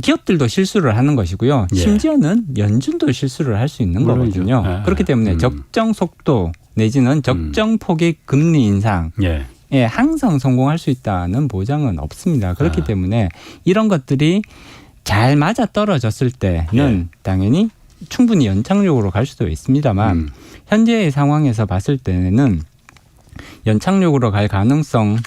기업들도 실수를 하는 것이고요. 예. 심지어는 연준도 실수를 할 수 있는 물론이죠. 거거든요. 예. 그렇기 때문에 적정 속도 내지는 적정 폭의 금리 인상에 예. 항상 성공할 수 있다는 보장은 없습니다. 그렇기 때문에 이런 것들이 잘 맞아 떨어졌을 때는 당연히 충분히 연착륙으로 갈 수도 있습니다만 현재의 상황에서 봤을 때는 연착륙으로 갈 가능성보다는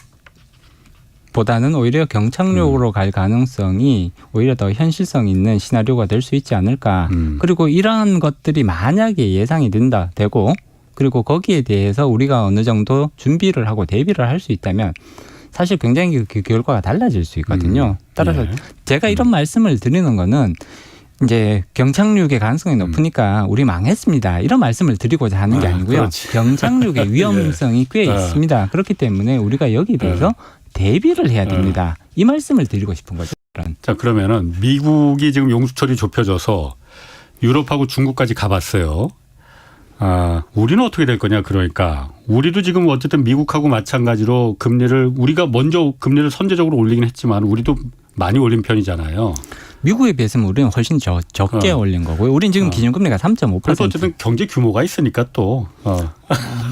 오히려 경착륙으로 갈 가능성이 오히려 더 현실성 있는 시나리오가 될 수 있지 않을까. 그리고 이러한 것들이 만약에 예상이 되고 그리고 거기에 대해서 우리가 어느 정도 준비를 하고 대비를 할 수 있다면 사실 굉장히 그 결과가 달라질 수 있거든요. 따라서 제가 이런 말씀을 드리는 거는 이제 경착륙의 가능성이 높으니까 우리 망했습니다. 이런 말씀을 드리고자 하는 게 아니고요. 그렇지. 경착륙의 위험성이 꽤 있습니다. 그렇기 때문에 우리가 여기에 대해서 대비를 해야 됩니다. 이 말씀을 드리고 싶은 거죠. 자, 그러면은 미국이 지금 용수철이 좁혀져서 유럽하고 중국까지 가봤어요. 우리는 어떻게 될 거냐 그러니까 우리도 지금 어쨌든 미국하고 마찬가지로 우리가 먼저 금리를 선제적으로 올리긴 했지만 우리도 많이 올린 편이잖아요. 미국에 비해서는 우리는 훨씬 적게 올린 거고요. 우리는 지금 기준금리가 3.5%. 그래서 어쨌든 경제 규모가 있으니까 또.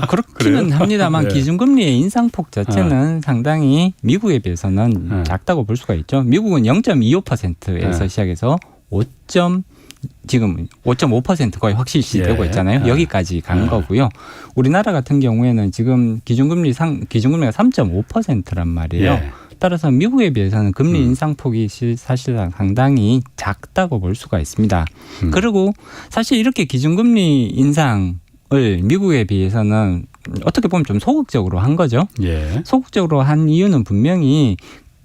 그렇기는 그래요? 합니다만 네. 기준금리의 인상폭 자체는 상당히 미국에 비해서는 작다고 볼 수가 있죠. 미국은 0.25%에서 시작해서 지금 5.5% 거의 확실시되고 있잖아요. 여기까지 간 거고요. 우리나라 같은 경우에는 지금 기준금리가 3.5%란 말이에요. 따라서 미국에 비해서는 금리 인상폭이 사실상 상당히 작다고 볼 수가 있습니다. 그리고 사실 이렇게 기준금리 인상을 미국에 비해서는 어떻게 보면 좀 소극적으로 한 거죠. 소극적으로 한 이유는 분명히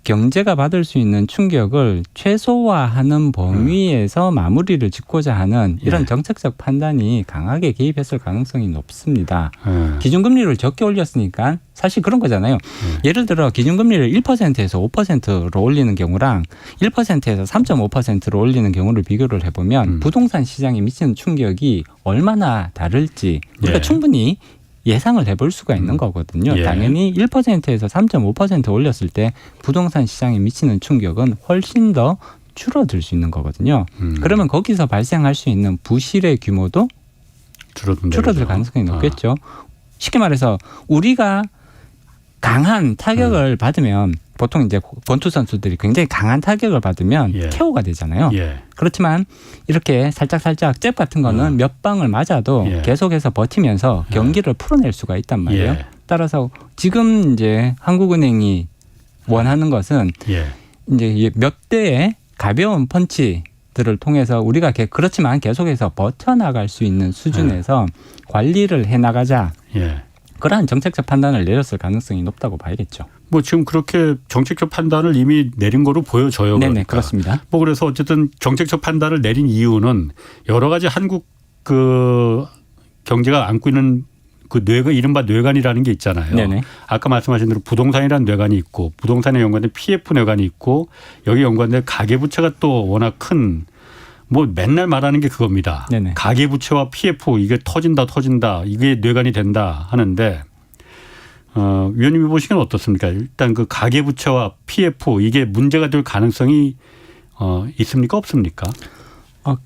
경제가 받을 수 있는 충격을 최소화하는 범위에서 마무리를 짓고자 하는 이런 정책적 판단이 강하게 개입했을 가능성이 높습니다. 기준금리를 적게 올렸으니까 사실 그런 거잖아요. 예를 들어 기준금리를 1%에서 5%로 올리는 경우랑 1%에서 3.5%로 올리는 경우를 비교를 해보면 부동산 시장에 미치는 충격이 얼마나 다를지 우리가 충분히 예상을 해볼 수가 있는 거거든요. 당연히 1%에서 3.5% 올렸을 때 부동산 시장에 미치는 충격은 훨씬 더 줄어들 수 있는 거거든요. 그러면 거기서 발생할 수 있는 부실의 규모도 줄어들 가능성이 높겠죠. 쉽게 말해서 우리가 강한 타격을 받으면 보통 이제 권투 선수들이 굉장히 강한 타격을 받으면 예. KO가 되잖아요. 예. 그렇지만 이렇게 살짝 잽 같은 거는 몇 방을 맞아도 예. 계속해서 버티면서 경기를 풀어낼 수가 있단 말이에요. 예. 따라서 지금 이제 한국은행이 원하는 것은 예. 이제 몇 대의 가벼운 펀치들을 통해서 우리가 그렇지만 계속해서 버텨나갈 수 있는 수준에서 관리를 해나가자. 예. 그러한 정책적 판단을 내렸을 가능성이 높다고 봐야겠죠. 뭐 지금 그렇게 정책적 판단을 이미 내린 거로 보여져요. 네네, 그러니까. 그렇습니다. 뭐 그래서 어쨌든 정책적 판단을 내린 이유는 여러 가지 한국 그 경제가 안고 있는 그 뇌가 이른바 뇌관이라는 게 있잖아요. 네네. 아까 말씀하신 대로 부동산이라는 뇌관이 있고 부동산에 연관된 PF 뇌관이 있고 여기 연관된 가계부채가 또 워낙 큰 뭐 맨날 말하는 게 그겁니다. 네네. 가계부채와 PF 이게 터진다 이게 뇌관이 된다 하는데 위원님이 보시기엔 어떻습니까? 일단 그 가계부채와 PF 이게 문제가 될 가능성이 있습니까 없습니까?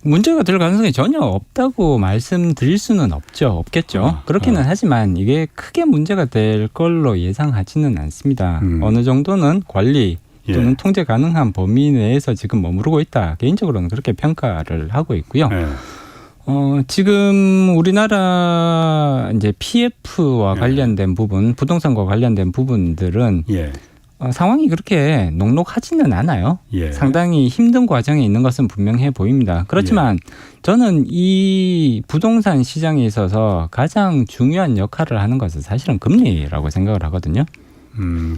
문제가 될 가능성이 전혀 없다고 말씀드릴 수는 없겠죠. 그렇기는 하지만 이게 크게 문제가 될 걸로 예상하지는 않습니다. 어느 정도는 관리 또는 예. 통제 가능한 범위 내에서 지금 머무르고 있다. 개인적으로는 그렇게 평가를 하고 있고요. 예. 지금 우리나라 이제 PF와 예. 관련된 부분, 부동산과 관련된 부분들은 예. 상황이 그렇게 녹록하지는 않아요. 예. 상당히 힘든 과정에 있는 것은 분명해 보입니다. 그렇지만 저는 이 부동산 시장에 있어서 가장 중요한 역할을 하는 것은 사실은 금리라고 생각을 하거든요.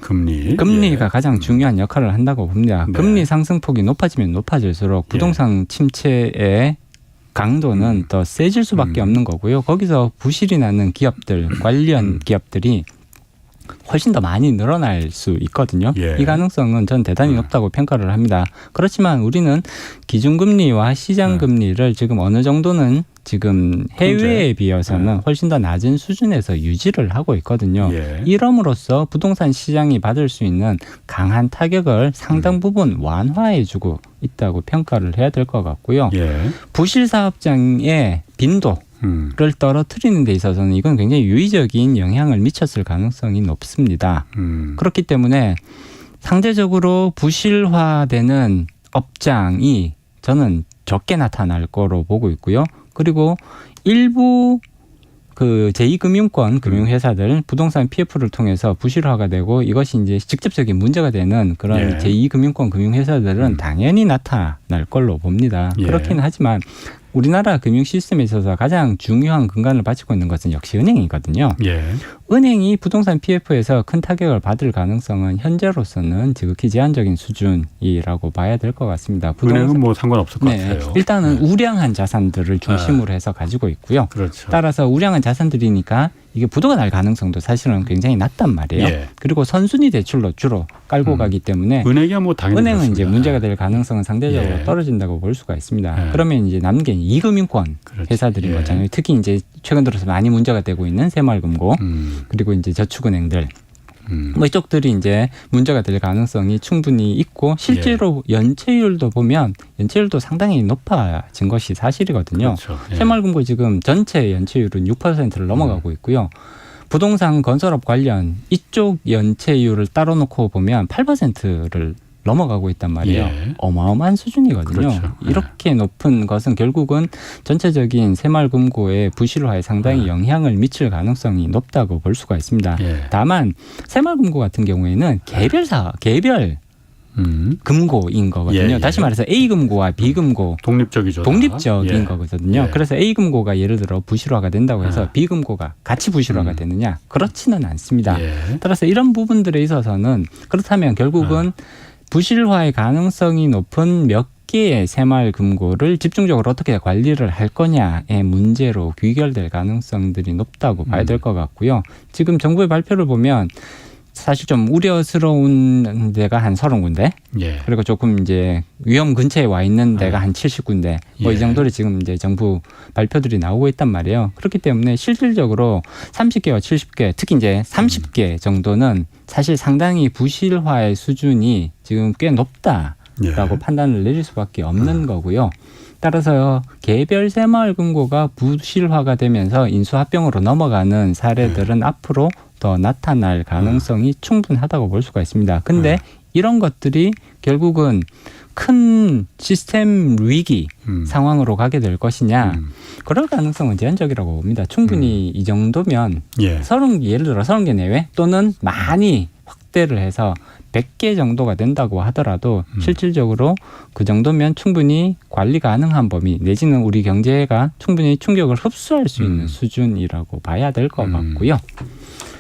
금리가 예. 가장 중요한 역할을 한다고 봅니다. 네. 금리 상승폭이 높아지면 높아질수록 부동산 침체의 강도는 더 세질 수밖에 없는 거고요. 거기서 부실이 나는 기업들, 관련 기업들이 훨씬 더 많이 늘어날 수 있거든요. 예. 이 가능성은 전 대단히 높다고 평가를 합니다. 그렇지만 우리는 기준금리와 시장금리를 지금 어느 정도는 지금 해외에 비해서는 훨씬 더 낮은 수준에서 유지를 하고 있거든요. 예. 이럼으로써 부동산 시장이 받을 수 있는 강한 타격을 상당 부분 완화해주고 있다고 평가를 해야 될 것 같고요. 예. 부실 사업장의 빈도를 떨어뜨리는 데 있어서는 이건 굉장히 유의적인 영향을 미쳤을 가능성이 높습니다. 그렇기 때문에 상대적으로 부실화되는 업장이 저는 적게 나타날 거로 보고 있고요. 그리고 일부 그 제2금융권 금융회사들 부동산 PF를 통해서 부실화가 되고 이것이 이제 직접적인 문제가 되는 그런 예. 제2금융권 금융회사들은 당연히 나타날 걸로 봅니다. 예. 그렇긴 하지만 우리나라 금융 시스템에 있어서 가장 중요한 근간을 바치고 있는 것은 역시 은행이거든요. 예. 은행이 부동산 PF에서 큰 타격을 받을 가능성은 현재로서는 지극히 제한적인 수준이라고 봐야 될 것 같습니다. 은행은 뭐 상관없을 것 네, 같아요. 일단은 우량한 자산들을 중심으로 해서 가지고 있고요. 그렇죠. 따라서 우량한 자산들이니까 이게 부도가 날 가능성도 사실은 굉장히 낮단 말이에요. 예. 그리고 선순위 대출로 주로 깔고 가기 때문에 은행이야 뭐 당연히 은행은 그렇습니다. 이제 문제가 될 가능성은 상대적으로 예. 떨어진다고 볼 수가 있습니다. 예. 그러면 이제 남는 게 2금융권 그렇지. 회사들인 예. 거잖아요. 특히 이제 최근 들어서 많이 문제가 되고 있는 새마을금고 그리고 이제 저축은행들 뭐 이쪽들이 이제 문제가 될 가능성이 충분히 있고 실제로 연체율도 보면 연체율도 상당히 높아진 것이 사실이거든요. 그렇죠. 예. 새마을금고 지금 전체 연체율은 6%를 넘어가고 있고요. 부동산 건설업 관련 이쪽 연체율을 따로 놓고 보면 8%를 넘어가고 있단 말이에요. 예. 어마어마한 수준이거든요. 그렇죠. 이렇게 높은 것은 결국은 전체적인 새마을금고의 부실화에 상당히 영향을 미칠 가능성이 높다고 볼 수가 있습니다. 예. 다만 새마을금고 같은 경우에는 개별 금고인 거거든요. 예. 다시 말해서 A금고와 B금고 독립적인 독립적인 거거든요. 예. 그래서 A금고가 예를 들어 부실화가 된다고 해서 아. B금고가 같이 부실화가 되느냐? 그렇지는 않습니다. 예. 따라서 이런 부분들에 있어서는 그렇다면 결국은 부실화의 가능성이 높은 몇 개의 새마을금고를 집중적으로 어떻게 관리를 할 거냐의 문제로 귀결될 가능성들이 높다고 봐야 될 것 같고요. 지금 정부의 발표를 보면 사실 좀 우려스러운 데가 한 30군데, 예. 그리고 조금 이제 위험 근처에 와 있는 데가 한 70군데, 뭐 이 예. 정도로 지금 이제 정부 발표들이 나오고 있단 말이에요. 그렇기 때문에 실질적으로 30개와 70개, 특히 이제 30개 정도는 사실 상당히 부실화의 수준이 지금 꽤 높다. 예. 판단을 내릴 수밖에 없는 거고요. 따라서 개별 새마을금고가 부실화가 되면서 인수합병으로 넘어가는 사례들은 앞으로 더 나타날 가능성이 충분하다고 볼 수가 있습니다. 근데 이런 것들이 결국은 큰 시스템 위기 상황으로 가게 될 것이냐, 그럴 가능성은 제한적이라고 봅니다. 충분히 이 정도면 예. 예를 들어 30개 내외 또는 많이 확대를 해서 100개 정도가 된다고 하더라도 실질적으로 그 정도면 충분히 관리 가능한 범위 내지는 우리 경제가 충분히 충격을 흡수할 수 있는 수준이라고 봐야 될 것 같고요.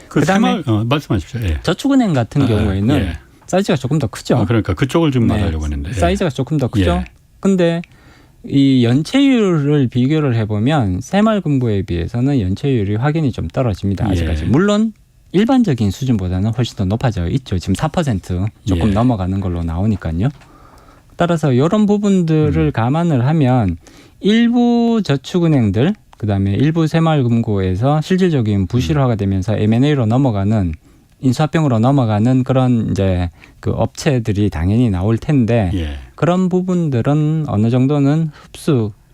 그다음에 말씀하십시오. 예. 저축은행 같은 경우에는 예. 사이즈가 조금 더 크죠. 그러니까 그쪽을 좀 말하려고 했는데. 사이즈가 조금 더 크죠. 예. 근데 이 연체율을 비교를 해보면 새마을금고에 비해서는 연체율이 확연히 좀 떨어집니다. 아직까지. 예. 물론 일반적인 수준보다는 훨씬 더 높아져 있죠. 지금 4% 조금 예. 넘어가는 걸로 나오니까요. 따라서 이런 부분들을 감안을 하면 일부 저축은행들 그다음에 일부 새마을금고에서 실질적인 부실화가 되면서 M&A로 넘어가는 인수합병으로 넘어가는 그런 이제 그 업체들이 당연히 나올 텐데 예. 그런 부분들은 어느 정도는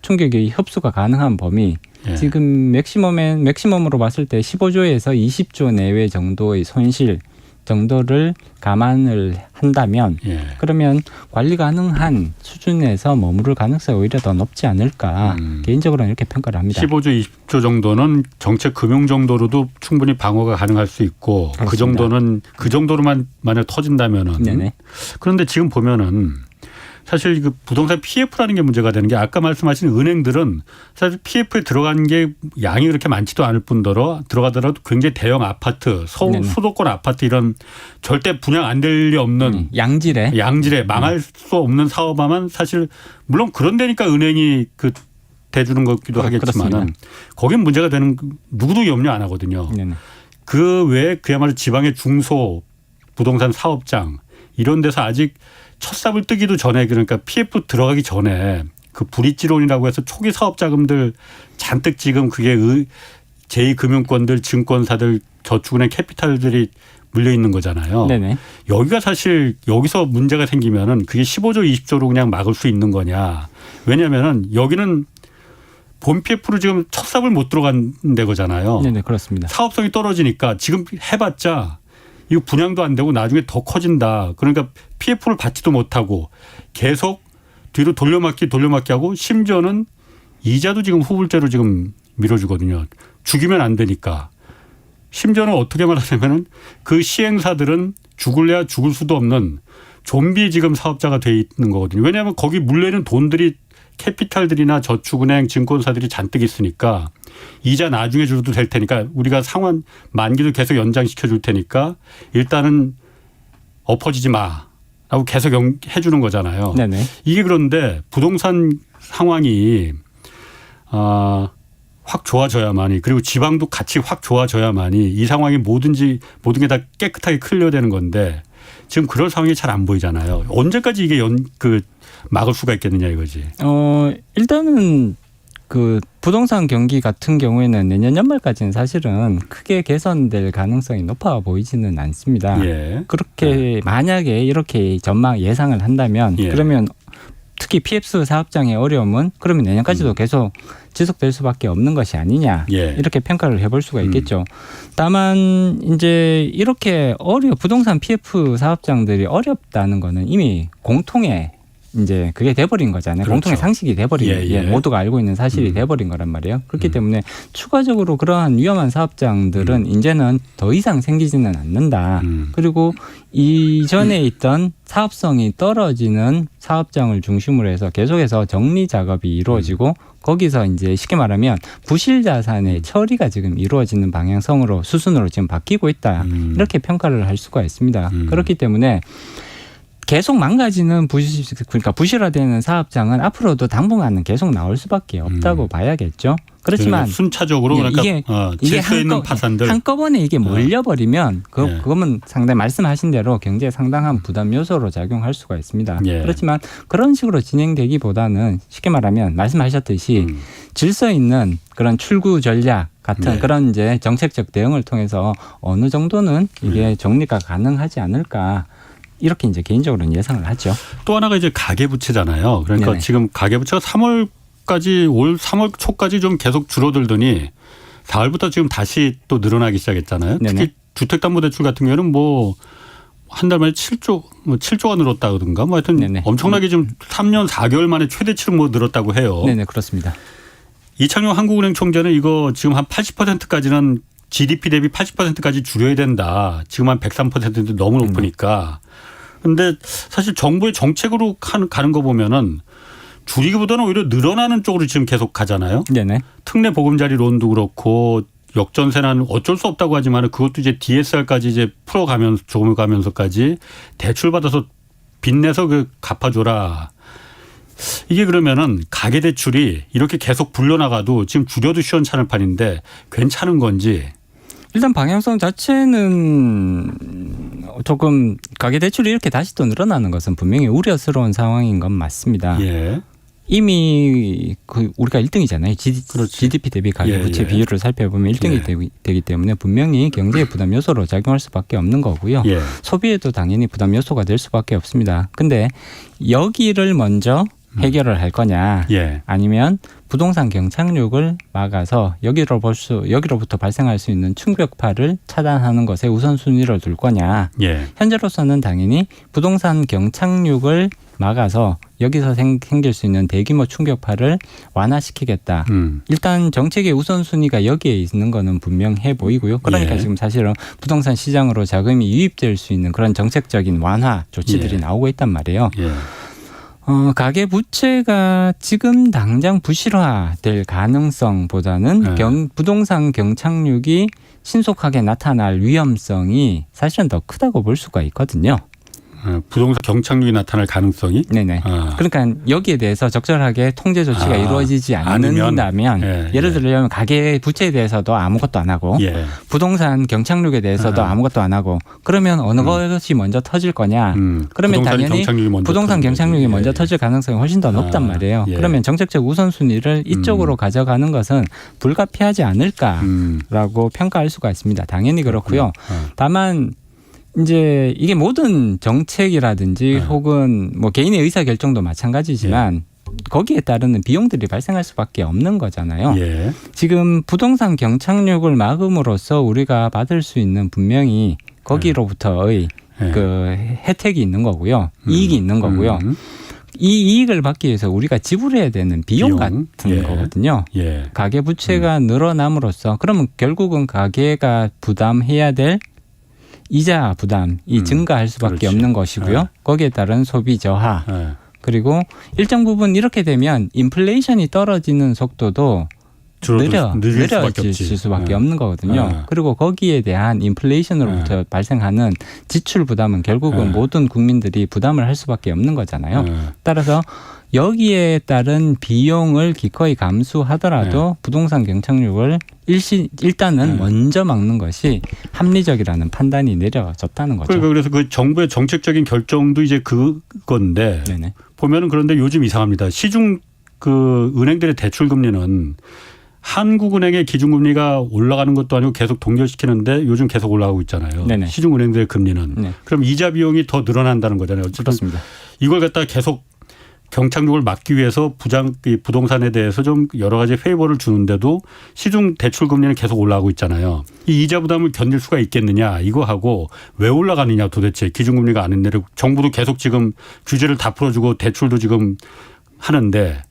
충격이 흡수가 가능한 범위 예. 지금 맥시멈으로 봤을 때 15조에서 20조 내외 정도의 손실 정도를 감안을 한다면 예. 그러면 관리 가능한 수준에서 머무를 가능성이 오히려 더 높지 않을까 개인적으로는 이렇게 평가를 합니다. 15조, 20조 정도는 정책 금융 정도로도 충분히 방어가 가능할 수 있고 그렇습니다. 그 정도로만 만약 터진다면은 네네. 그런데 지금 보면은 사실 그 부동산 PF라는 게 문제가 되는 게 아까 말씀하신 은행들은 사실 PF에 들어간 게 양이 그렇게 많지도 않을 뿐더러 들어가더라도 굉장히 대형 아파트, 수도권 아파트 이런 절대 분양 안 될 리 없는 양질의 망할 수 없는 사업화만 사실 물론 그런 데니까 은행이 그 대주는 거기도 하겠지만은 거긴 문제가 되는 누구도 염려 안 하거든요. 네네. 그 외에 그야말로 지방의 중소 부동산 사업장 이런 데서 아직 첫삽을 뜨기도 전에 그러니까 PF 들어가기 전에 그 브릿지론이라고 해서 초기 사업 자금들 잔뜩 지금 그게 제2금융권들 증권사들 저축은행 캐피탈들이 물려 있는 거잖아요. 네네. 여기가 사실 여기서 문제가 생기면은 그게 15조 20조로 그냥 막을 수 있는 거냐. 왜냐하면은 여기는 본 PF로 지금 첫삽을 못 들어간 데 거잖아요. 네네 그렇습니다. 사업성이 떨어지니까 지금 해봤자 이거 분양도 안 되고 나중에 더 커진다. 그러니까 PF를 받지도 못하고 계속 뒤로 돌려막기 하고 심지어는 이자도 지금 후불제로 지금 밀어주거든요. 죽이면 안 되니까. 심지어는 어떻게 말하냐면은 그 시행사들은 죽을래야 죽을 수도 없는 좀비 지금 사업자가 돼 있는 거거든요. 왜냐하면 거기 물려있는 돈들이 캐피탈들이나 저축은행 증권사들이 잔뜩 있으니까 이자 나중에 줘도 될 테니까 우리가 상환 만기도 계속 연장시켜 줄 테니까 일단은 엎어지지 마라고 계속 해 주는 거잖아요. 네네. 이게 그런데 부동산 상황이 확 좋아져야만이 그리고 지방도 같이 확 좋아져야만이 이 상황이 모든 게 다 깨끗하게 클리어되는 건데 지금 그럴 상황이 잘 안 보이잖아요. 언제까지 이게 막을 수가 있겠느냐 이거지. 일단은 그 부동산 경기 같은 경우에는 내년 연말까지는 사실은 크게 개선될 가능성이 높아 보이지는 않습니다. 예. 그렇게 만약에 이렇게 예상을 한다면 예. 그러면 특히 PF 사업장의 어려움은 그러면 내년까지도 계속 지속될 수밖에 없는 것이 아니냐 예. 이렇게 평가를 해볼 수가 있겠죠. 다만 이제 이렇게 부동산 PF 사업장들이 어렵다는 거는 이미 공통의 이제 그게 돼버린 거잖아요. 그렇죠. 공통의 상식이 돼버린 예. 모두가 알고 있는 사실이 돼버린 거란 말이에요. 그렇기 때문에 추가적으로 그러한 위험한 사업장들은 이제는 더 이상 생기지는 않는다. 그리고 이전에 있던 사업성이 떨어지는 사업장을 중심으로 해서 계속해서 정리 작업이 이루어지고 거기서 이제 쉽게 말하면 부실 자산의 처리가 지금 이루어지는 방향성으로 수순으로 지금 바뀌고 있다. 이렇게 평가를 할 수가 있습니다. 그렇기 때문에 계속 망가지는 그러니까 부실화되는 사업장은 앞으로도 당분간은 계속 나올 수밖에 없다고 봐야겠죠. 그렇지만 순차적으로 그러니까 이게 질서 있는 파산들 한꺼번에 이게 몰려버리면 그거는 상당히 말씀하신 대로 경제에 상당한 부담 요소로 작용할 수가 있습니다. 예. 그렇지만 그런 식으로 진행되기보다는 쉽게 말하면 말씀하셨듯이 질서 있는 그런 출구 전략 같은 그런 이제 정책적 대응을 통해서 어느 정도는 이게 정리가 가능하지 않을까. 이렇게 이제 개인적으로는 예상을 하죠. 또 하나가 이제 가계부채잖아요. 그러니까 네네. 지금 가계부채가 3월까지 올 3월 초까지 좀 계속 줄어들더니 4월부터 지금 다시 또 늘어나기 시작했잖아요. 네네. 특히 주택담보대출 같은 경우는 뭐 한 달 만에 7조가 늘었다 그러던가 뭐 하여튼 네네. 엄청나게 좀 3년 4개월 만에 최대치로 뭐 늘었다고 해요. 네네 그렇습니다. 이창용 한국은행 총재는 이거 지금 한 80%까지는 GDP 대비 80%까지 줄여야 된다. 지금 한 103%인데 너무 높으니까. 그런데 사실 정부의 정책으로 가는 거 보면은 줄이기보다는 오히려 늘어나는 쪽으로 지금 계속 가잖아요. 네네. 특례 보금자리론도 그렇고 역전세는 어쩔 수 없다고 하지만 그것도 이제 DSR까지 이제 풀어가면서 조금 가면서까지 대출 받아서 빚내서 그 갚아줘라. 이게 그러면은 가계대출이 이렇게 계속 불려나가도 지금 줄여도 시원찮을 판인데 괜찮은 건지. 일단 방향성 자체는 조금 가계대출이 이렇게 다시 또 늘어나는 것은 분명히 우려스러운 상황인 건 맞습니다. 예. 이미 우리가 1등이잖아요. GDP 대비 가계부채 예. 비율을 살펴보면 1등이 예. 되기 때문에 분명히 경제의 부담 요소로 작용할 수밖에 없는 거고요. 예. 소비에도 당연히 부담 요소가 될 수밖에 없습니다. 근데 여기를 먼저 해결을 할 거냐 예. 아니면 부동산 경착륙을 막아서 여기로부터 발생할 수 있는 충격파를 차단하는 것에 우선순위를 둘 거냐. 예. 현재로서는 당연히 부동산 경착륙을 막아서 여기서 생길 수 있는 대규모 충격파를 완화시키겠다. 일단 정책의 우선순위가 여기에 있는 거는 분명해 보이고요. 그러니까 예. 지금 사실은 부동산 시장으로 자금이 유입될 수 있는 그런 정책적인 완화 조치들이 예. 나오고 있단 말이에요. 예. 가계 부채가 지금 당장 부실화될 가능성보다는 네. 부동산 경착륙이 신속하게 나타날 위험성이 사실은 더 크다고 볼 수가 있거든요. 부동산 경착륙이 나타날 가능성이? 네네. 그러니까 여기에 대해서 적절하게 통제 조치가 이루어지지 않는다면 예를 들면 가계 부채에 대해서도 아무것도 안 하고 예. 부동산 경착륙에 대해서도 아무것도 안 하고 그러면 어느 것이 먼저 터질 거냐. 그러면 당연히 부동산 경착륙이 먼저 터질 가능성이 훨씬 더 높단 말이에요. 예. 그러면 정책적 우선순위를 이쪽으로 가져가는 것은 불가피하지 않을까라고 평가할 수가 있습니다. 당연히 그렇고요. 다만 이제 이게 모든 정책이라든지 혹은 뭐 개인의 의사 결정도 마찬가지지만 거기에 따르는 비용들이 발생할 수밖에 없는 거잖아요. 예. 지금 부동산 경착륙을 막음으로써 우리가 받을 수 있는 분명히 거기로부터의 그 혜택이 있는 거고요. 이익이 있는 거고요. 이 이익을 받기 위해서 우리가 지불해야 되는 비용 같은 거거든요. 예. 가계 부채가 늘어남으로써 그러면 결국은 가계가 부담해야 될 이자 부담이 증가할 수밖에 그렇지. 없는 것이고요. 거기에 따른 소비 저하. 그리고 일정 부분 이렇게 되면 인플레이션이 떨어지는 속도도 느려질 수밖에 없는 거거든요. 그리고 거기에 대한 인플레이션으로부터 발생하는 지출 부담은 결국은 모든 국민들이 부담을 할 수밖에 없는 거잖아요. 따라서 여기에 따른 비용을 기꺼이 감수하더라도 부동산 경착륙을 일단은 먼저 막는 것이 합리적이라는 판단이 내려졌다는 거죠. 그래서 그 정부의 정책적인 결정도 이제 그건데 네네. 보면은 그런데 요즘 이상합니다. 시중 그 은행들의 대출 금리는 한국은행의 기준금리가 올라가는 것도 아니고 계속 동결시키는데 요즘 계속 올라가고 있잖아요. 네네. 시중은행들의 금리는. 네. 그럼 이자 비용이 더 늘어난다는 거잖아요. 어쨌든 그렇습니다. 이걸 갖다가 계속 경착륙을 막기 위해서 부동산에 대해서 좀 여러 가지 페이버를 주는데도 시중 대출 금리는 계속 올라가고 있잖아요. 이 이자 부담을 견딜 수가 있겠느냐 이거 하고 왜 올라가느냐 도대체 기준금리가 안 내리고 정부도 계속 지금 규제를 다 풀어주고 대출도 지금 하는데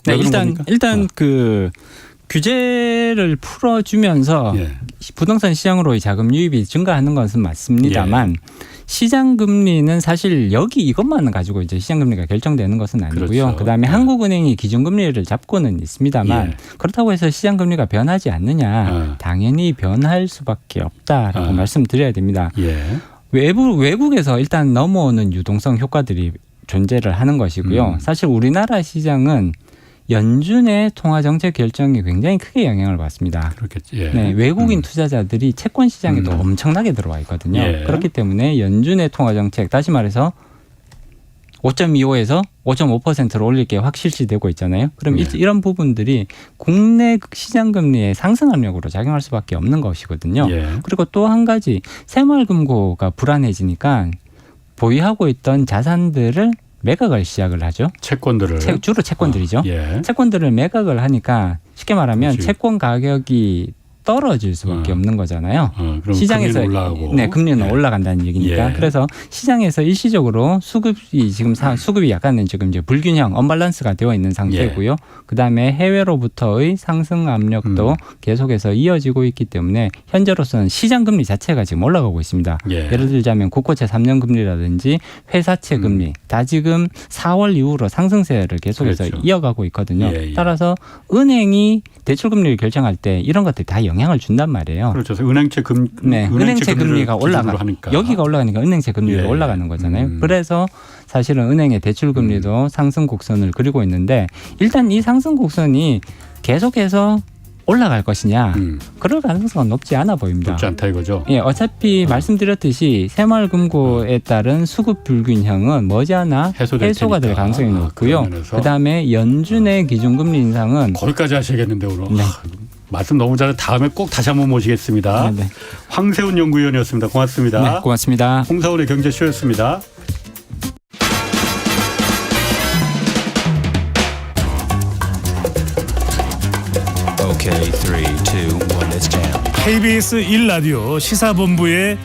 네, 일단 그 규제를 풀어주면서 부동산 시장으로의 자금 유입이 증가하는 것은 맞습니다만 시장 금리는 사실 여기 이것만 가지고 이제 시장 금리가 결정되는 것은 아니고요. 그렇죠. 그다음에 한국은행이 기준 금리를 잡고는 있습니다만 그렇다고 해서 시장 금리가 변하지 않느냐? 당연히 변할 수밖에 없다라고 말씀드려야 됩니다. 외국에서 일단 넘어오는 유동성 효과들이 존재를 하는 것이고요. 사실 우리나라 시장은 연준의 통화 정책 결정이 굉장히 크게 영향을 받습니다. 그렇겠지. 네, 외국인 투자자들이 채권 시장에도 엄청나게 들어와 있거든요. 그렇기 때문에 연준의 통화 정책, 다시 말해서 5.25에서 5.5%로 올릴 게 확실시되고 있잖아요. 그럼 이런 부분들이 국내 시장 금리의 상승 압력으로 작용할 수밖에 없는 것이거든요. 그리고 또 한 가지 새마을금고가 불안해지니까 보유하고 있던 자산들을 매각을 시작을 하죠. 채권들을 주로 채권들이죠. 예. 채권들을 매각을 하니까 쉽게 말하면 그렇지. 채권 가격이 떨어질 수밖에 없는 거잖아요. 그럼 시장에서 금리는 올라가고. 네, 금리는 예. 올라간다는 얘기니까. 예. 그래서 시장에서 일시적으로 수급이 지금 수급이 약간은 지금 이제 불균형, 언밸런스가 되어 있는 상태고요. 예. 그다음에 해외로부터의 상승 압력도 계속해서 이어지고 있기 때문에 현재로서는 시장 금리 자체가 지금 올라가고 있습니다. 예. 예를 들자면 국고채 3년 금리라든지 회사채 금리 다 지금 4월 이후로 상승세를 계속해서 그렇죠. 이어가고 있거든요. 예, 예. 따라서 은행이 대출 금리를 결정할 때 이런 것들이 다 영향을 준단 말이에요. 그렇죠. 은행채 은행채 금리가 올라가 하니까. 여기가 올라가니까 은행채 금리가 예. 올라가는 거잖아요. 그래서 사실은 은행의 대출 금리도 상승 곡선을 그리고 있는데 일단 이 상승 곡선이 계속해서 올라갈 것이냐 그럴 가능성은 높지 않아 보입니다. 높지 않다 이거죠. 예, 어차피 말씀드렸듯이 새마을금고에 따른 수급 불균형은 머지않아 해소가 될 가능성이 높고요. 그다음에 연준의 기준금리 인상은 거기까지 하시겠는데 오늘. 네. 말씀 너무 잘해. 다음에 꼭 다시 한번 모시겠습니다. 네. 황세훈 연구위원이었습니다. 고맙습니다. 네, 고맙습니다. 홍사훈의 경제쇼였습니다. Okay, 3, 2, 1, let's jam. KBS 1라디오 시사본부의